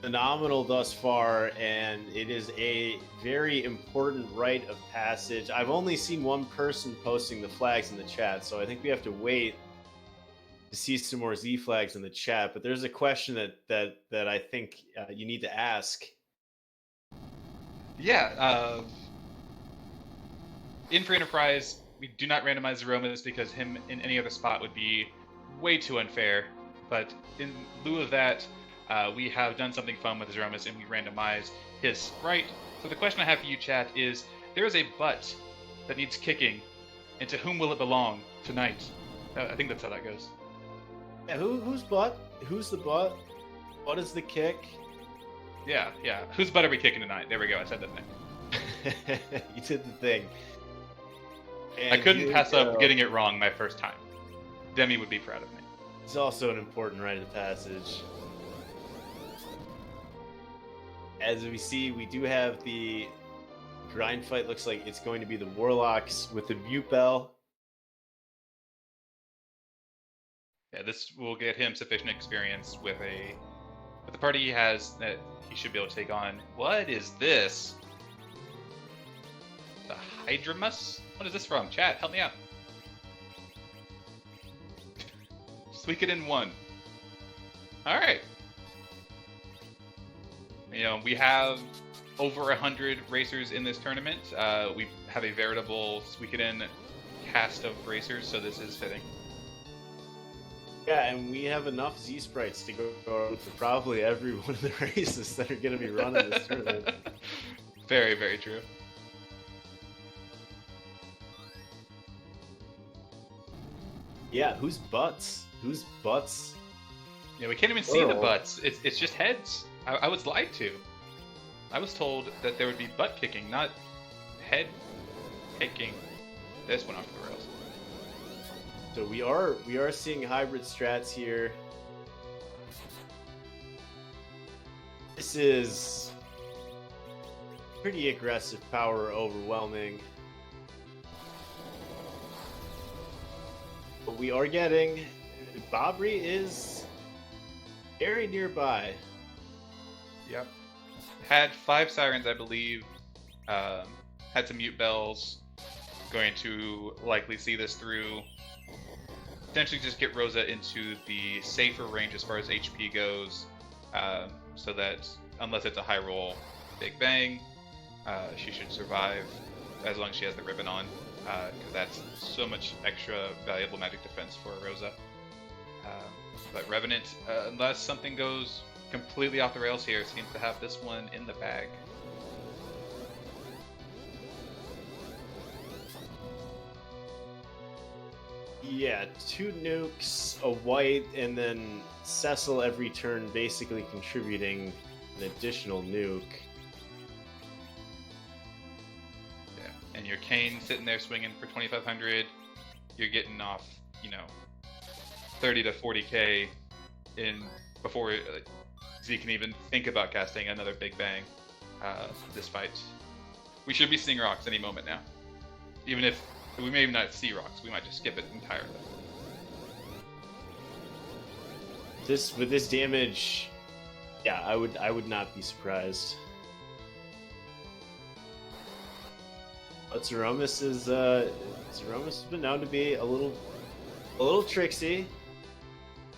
phenomenal thus far, and it is a very important rite of passage. I've only seen one person posting the flags in the chat, so I think we have to wait to see some more Z flags in the chat. But there's a question that I think you need to ask. Yeah, in free enterprise, we do not randomize Zeromus because him in any other spot would be way too unfair. But in lieu of that, we have done something fun with Zeromus, and we randomize his sprite. So the question I have for you, chat, is there is a butt that needs kicking, and to whom will it belong tonight? I think that's how that goes. Yeah, whose butt? Who's the butt? What is the kick? Yeah. Whose butt are we kicking tonight? There we go. I said that thing. You did the thing. And I couldn't pass up getting it wrong my first time. Demi would be proud of me. It's also an important rite of passage. As we see, we do have the grind fight. Looks like it's going to be the Warlocks with the Mute Bell. Yeah, this will get him sufficient experience with the party he has that he should be able to take on. What is this? The Hydromus? What is this from? Chat, help me out. Suikoden 1. Alright. We have over 100 racers in this tournament. We have a veritable Suikoden cast of racers, so this is fitting. Yeah, and we have enough Z sprites to go for probably every one of the races that are going to be running this tournament. Very, very true. Yeah, whose butts? Whose butts? Yeah, we can't even see the butts. It's just heads. I was lied to. I was told that there would be butt kicking, not head kicking. This went off the rails. So we are seeing hybrid strats here. This is pretty aggressive power, overwhelming. But we are getting Bobbree is very nearby. Yep. Had 5 sirens, I believe. Had some mute bells. Going to likely see this through. Potentially just get Rosa into the safer range as far as HP goes. So that unless it's a high roll Big Bang, she should survive as long as she has the ribbon on. Because that's so much extra valuable magic defense for Rosa. But Revenant, unless something goes completely off the rails here, seems to have this one in the bag. Yeah, 2 nukes, a white, and then Cecil every turn basically contributing an additional nuke. Yeah, and your Kane sitting there swinging for 2,500. You're getting off, 30 to 40k in before Z can even think about casting another Big Bang this fight. We should be seeing rocks any moment now. Even if we may not see rocks, we might just skip it entirely. With this damage, yeah, I would not be surprised. But Threemus has been known to be a little tricksy.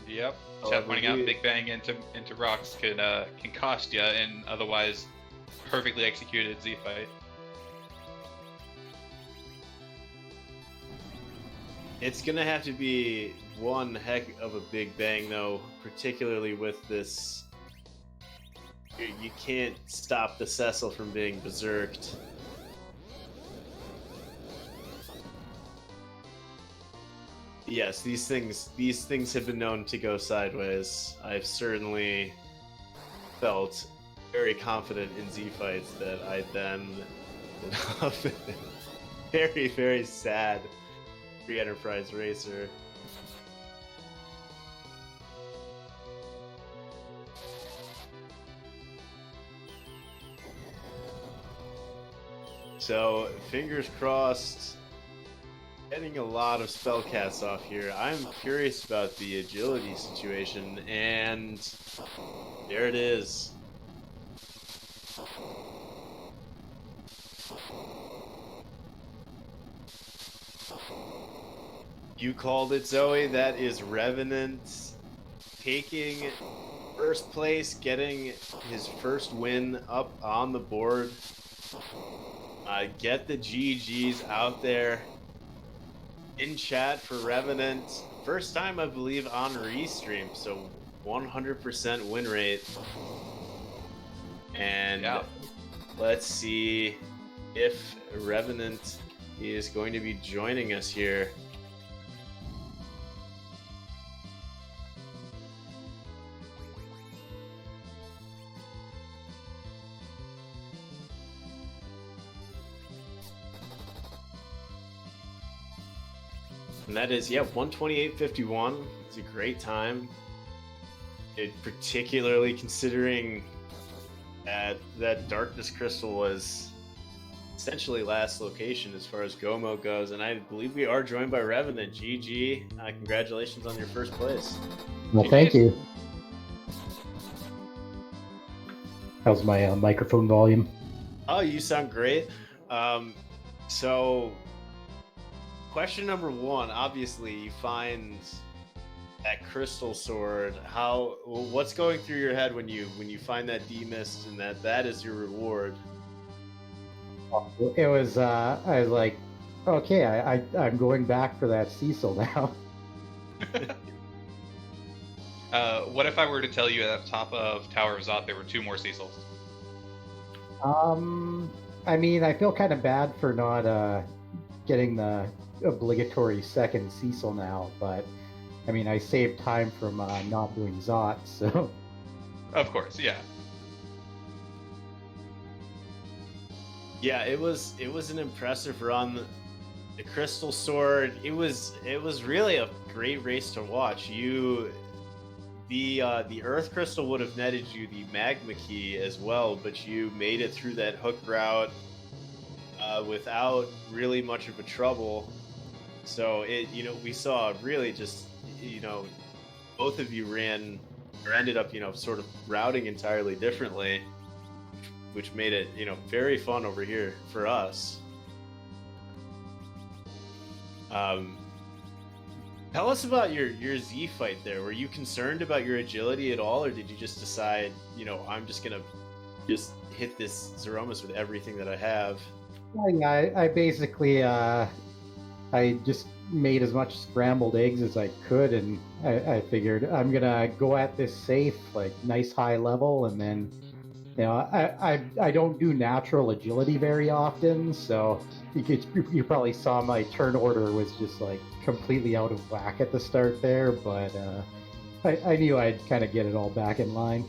Yep. Chat pointing out Big Bang into rocks can cost you an otherwise perfectly executed Z fight. It's gonna have to be one heck of a Big Bang, though, particularly with this. You can't stop the Cecil from being berserked. Yes, these things have been known to go sideways. I've certainly felt very confident in Z fights that I then very, very sad free Enterprise racer. So, fingers crossed, getting a lot of spell casts off here. I'm curious about the agility situation, and there it is. You called it, Zoe. That is Revenant taking first place, getting his first win up on the board. Get the GGs out there in chat for Revenant. First time, I believe, on Restream, so 100% win rate. And yeah, let's see if Revenant is going to be joining us here. And that is, 128.51. It's a great time. Particularly considering that Darkness Crystal was essentially last location as far as Gomo goes. And I believe we are joined by Revenant. GG. Congratulations on your first place. Well, thank you. How's my microphone volume? Oh, you sound great. So... question number one, obviously you find that crystal sword. What's going through your head when you find that demist and that is your reward? It was I was like, okay, I'm going back for that Cecil now. What if I were to tell you at the top of Tower of Zot there were 2 more Cecils? I mean, I feel kind of bad for not getting the obligatory second Cecil now, but I mean, I saved time from not doing Zot, so. Of course, yeah. Yeah, it was an impressive run. The Crystal Sword, it was really a great race to watch. The Earth Crystal would have netted you the Magma Key as well, but you made it through that hook route without really much of a trouble. So we saw really just, both of you ran or ended up, sort of routing entirely differently, which made it, very fun over here for us. Tell us about your Z fight there. Were you concerned about your agility at all, or did you just decide, I'm just gonna just hit this Threemus with everything that I have? Yeah, I basically I just made as much scrambled eggs as I could, and I figured I'm gonna go at this safe, like nice high level, and then I don't do natural agility very often, so you probably saw my turn order was just like completely out of whack at the start there, but I knew I'd kind of get it all back in line.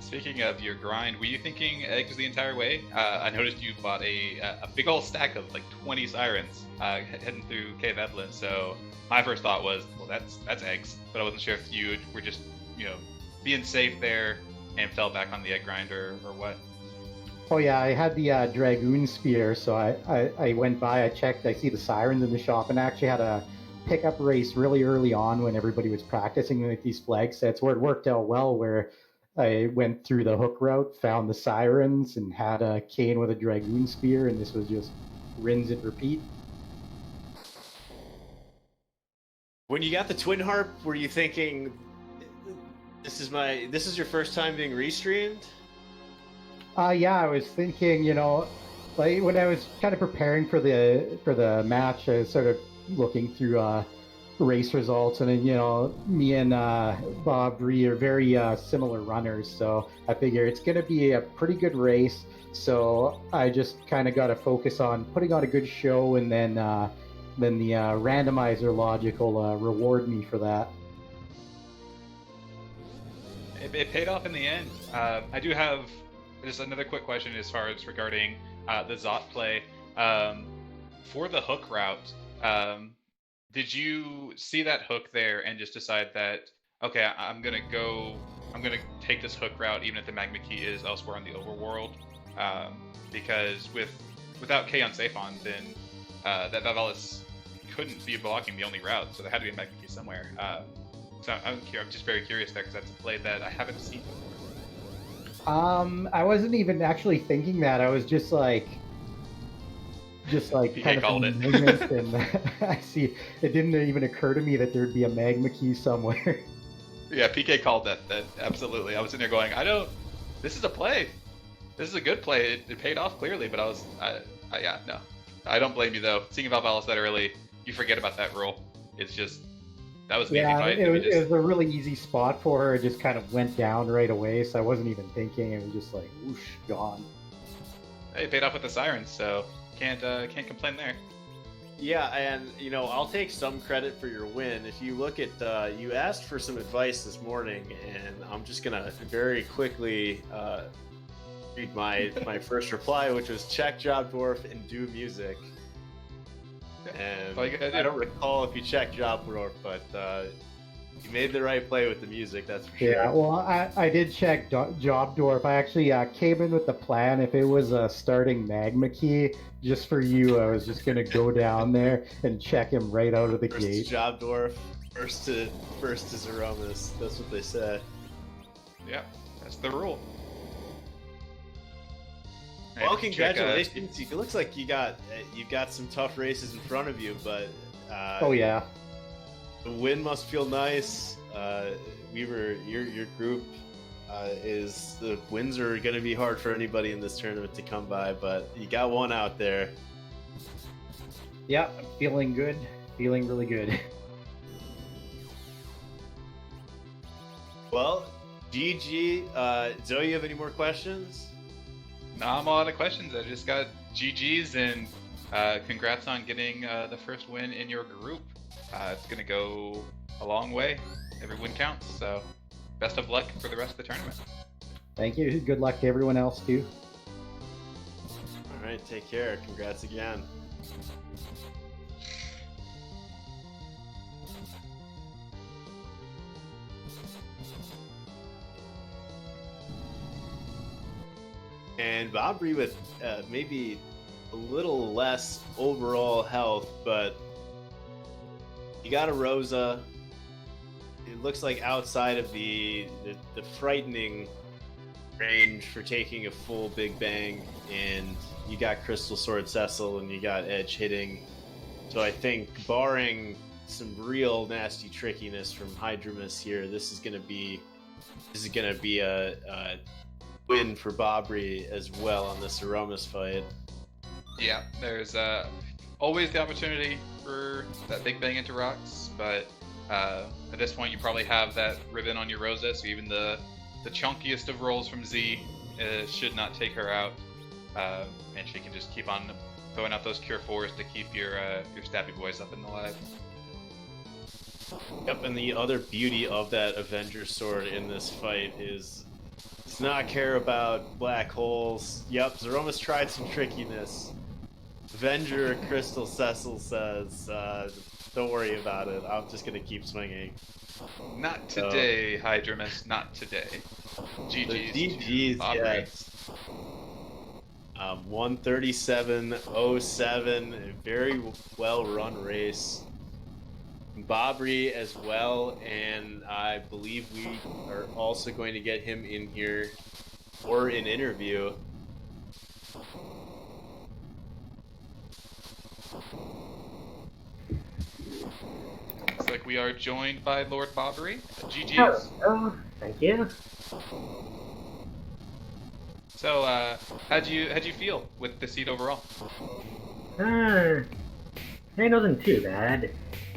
Speaking of your grind, were you thinking eggs the entire way? I noticed you bought a big old stack of like 20 sirens heading through Cave Evelyn. So my first thought was, well, that's eggs, but I wasn't sure if you were just being safe there and fell back on the egg grinder or what. Oh yeah, I had the Dragoon Spear, so I went by, I checked, I see the Sirens in the shop, and actually had a pickup race really early on when everybody was practicing with these flag sets, where it worked out well, where I went through the hook route, found the Sirens, and had a Kane with a Dragoon Spear, and this was just rinse and repeat. When you got the Twin Harp, were you thinking, this is your first time being restreamed? Yeah, I was thinking, like when I was kind of preparing for the match, I was sort of looking through race results, and then me and Bobbree are very similar runners, so I figure it's gonna be a pretty good race. So I just kind of got to focus on putting on a good show, and then the randomizer logic will reward me for that. It paid off in the end. I do have just another quick question as far as regarding the Zot play. For the hook route, did you see that hook there and just decide that, okay, I'm gonna take this hook route even if the magma key is elsewhere on the overworld? Because without K on Saphon, then that Valis couldn't be blocking the only route, so there had to be a magma key somewhere. So I'm just very curious there, because that's a play that I haven't seen before. I wasn't even actually thinking that. I was just like PK kind of called it. and I see it didn't even occur to me that there'd be a magma key somewhere. Yeah, PK called that absolutely. I was in there going, this is a play. This is a good play. It paid off clearly, but no. I don't blame you though. Seeing Valvalis that early, you forget about that rule. It's just, that was an easy fight. It was a really easy spot for her. It just kind of went down right away, so I wasn't even thinking. It was just like, whoosh, gone. Hey, it paid off with the Sirens, so can't complain there. Yeah, and I'll take some credit for your win. If you look at, you asked for some advice this morning, and I'm just gonna very quickly read my first reply, which was check Job Dwarf and do music. And I don't recall if you checked Job Dwarf, but you made the right play with the music, that's for sure. Yeah, well, I did check Job Dwarf. I actually came in with the plan. If it was a starting magma key, just for you, I was just going to go down there and check him right out of the First gate. To Job Dwarf, first to Zeromus. That's what they say. Yeah, that's the rule. Well, congratulations! It looks like you've got some tough races in front of you, but oh yeah, the win must feel nice. Weaver, your group is the wins are going to be hard for anybody in this tournament to come by, but you got one out there. Yeah, I'm feeling good. Feeling really good. Well, GG. Zoe, you have any more questions? No, I'm all out of questions. I just got GGs, and congrats on getting the first win in your group. It's going to go a long way. Every win counts, so best of luck for the rest of the tournament. Thank you. Good luck to everyone else, too. All right, take care. Congrats again. And Bobbree with maybe a little less overall health, but you got a Rosa. It looks like outside of the frightening range for taking a full Big Bang, and you got Crystal Sword Cecil and you got Edge hitting. So I think barring some real nasty trickiness from Hydromus here, this is gonna be a win for Bobbree as well on this Aromas fight. Yeah, there's always the opportunity for that Big Bang into rocks, but at this point you probably have that ribbon on your Rosa, so even the chunkiest of rolls from Z should not take her out, and she can just keep on throwing out those Cure 4s to keep your Stabby Boys up and alive. Yep, and the other beauty of that Avenger Sword in this fight is does not care about black holes. Yep, Zeromus tried some trickiness. Avenger Crystal Cecil says, don't worry about it, I'm just gonna keep swinging. Not today, Hydromus, not today. GG's. GG's, yes. 137.07, a very well run race. Bobbree as well, and I believe we are also going to get him in here for an interview. Looks like we are joined by Lord Bobbree. GG's. Oh, thank you. So, how'd you feel with the seed overall? It wasn't too bad.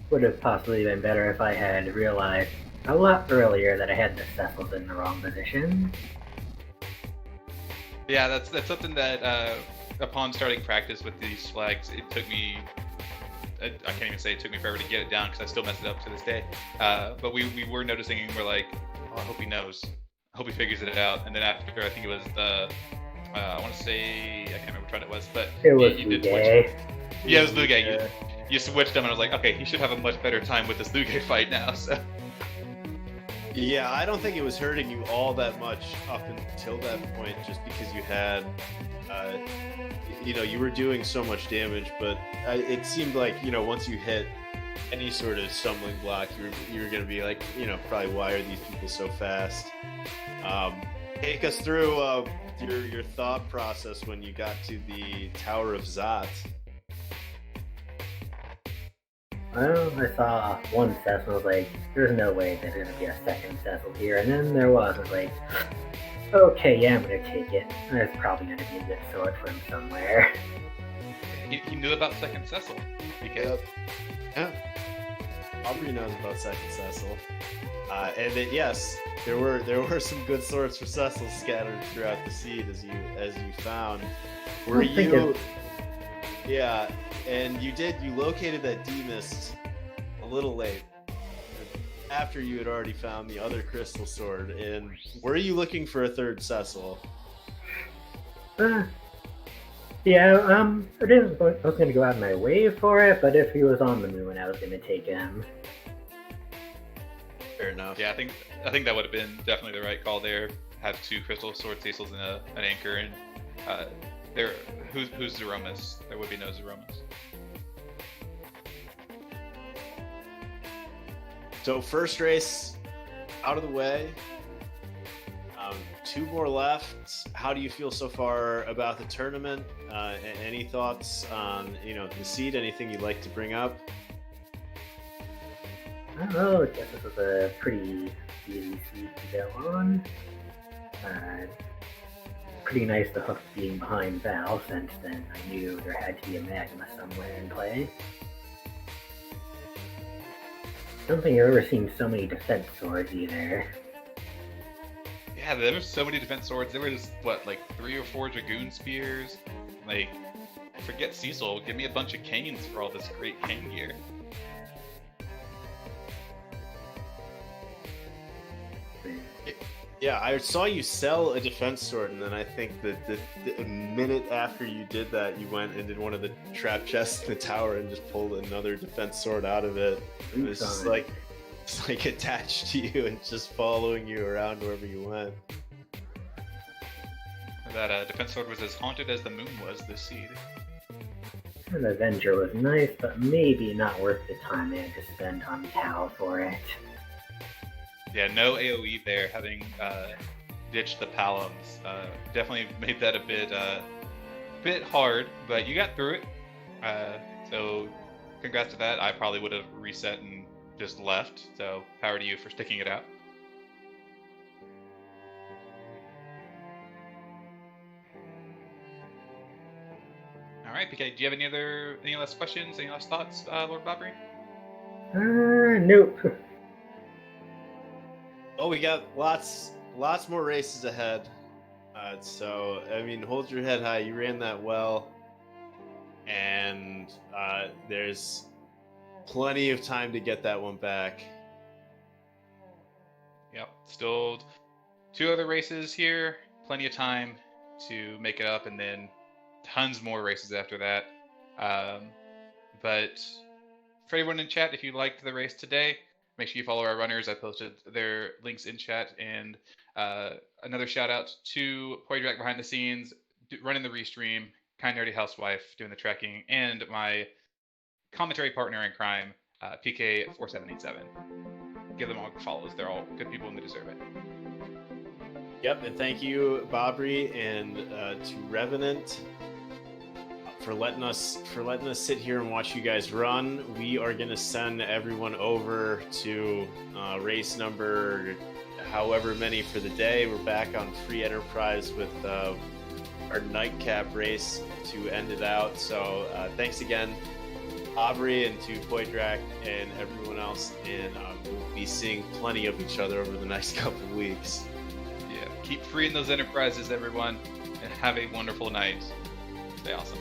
Would have possibly been better if I had realized a lot earlier that I had the Cecils in the wrong position. Yeah, that's something that upon starting practice with these flags, it took me. I can't even say it took me forever to get it down because I still mess it up to this day. But we were noticing and we're like, oh, I hope he knows. I hope he figures it out. And then after, I think it was the, I want to say, I can't remember which one it was, but It was you did Lugay. switch. Yeah, it was Lugay. You switched him and I was like, okay, he should have a much better time with this Lugay fight now. So. Yeah, I don't think it was hurting you all that much up until that point, just because you had, you were doing so much damage. But it seemed like, once you hit any sort of stumbling block, you were going to be like, probably why are these people so fast? Take us through your thought process when you got to the Tower of Zot. Well, I saw one Cecil, I was like, there's no way there's gonna be a second Cecil here, and then there was. I was like, okay, yeah, I'm gonna take it. There's probably gonna be a good sword for him somewhere. He knew about second Cecil. Because... Yeah. Aubrey knows about second Cecil. And then, yes, there were some good swords for Cecil scattered throughout the seed as you found. Were you? Yeah, and you located that D-Mist a little late, after you had already found the other crystal sword. And were you looking for a third Cecil? Yeah, I was gonna go out of my way for it, but if he was on the moon, I was gonna take him. Fair enough. Yeah, I think that would have been definitely the right call there. Have two crystal sword Cecils and an anchor, and who's Zeromus? There would be no Zeromus. So first race out of the way. 2 more left. How do you feel so far about the tournament? Any thoughts on the seed? Anything you'd like to bring up? I don't know, I guess this was a pretty easy seed to go on. Pretty nice the hook being behind Val, since then I knew there had to be a magma somewhere in play. I don't think I've ever seen so many defense swords either. Yeah, there were so many defense swords. There was, like 3 or 4 Dragoon Spears. Like, forget Cecil, give me a bunch of canes for all this great cane gear. Yeah, I saw you sell a defense sword, and then I think that the minute after you did that, you went and did one of the trap chests in the tower and just pulled another defense sword out of it. It was just like attached to you and just following you around wherever you went. That defense sword was as haunted as the moon was this seed. An Avenger was nice, but maybe not worth the time I had to spend on Cal for it. Yeah, no AoE there, having ditched the Palums. Definitely made that a bit hard, but you got through it. So congrats to that. I probably would have reset and just left, so power to you for sticking it out. All right, PK, do you have any last questions, any last thoughts, Lord Bobbree? Nope. Oh, we got lots more races ahead. So, I mean, hold your head high. You ran that well. And there's plenty of time to get that one back. Yep, still 2 other races here. Plenty of time to make it up, and then tons more races after that. But for everyone in chat, if you liked the race today, make sure you follow our runners. I posted their links in chat, and another shout out to Porydrac behind the scenes, running the restream, kind nerdy housewife doing the trekking, and my commentary partner in crime, PK4787. Give them all follows. They're all good people and they deserve it. Yep, and thank you, bobbree, and to Revenant for letting us sit here and watch you guys run. We are gonna send everyone over to race number however many for the day. We're back on Free Enterprise with our nightcap race to end it out. So thanks again, bobbree, and to Poitrak and everyone else, and we'll be seeing plenty of each other over the next couple of weeks. Yeah, keep freeing those enterprises, everyone, and have a wonderful night. Stay awesome.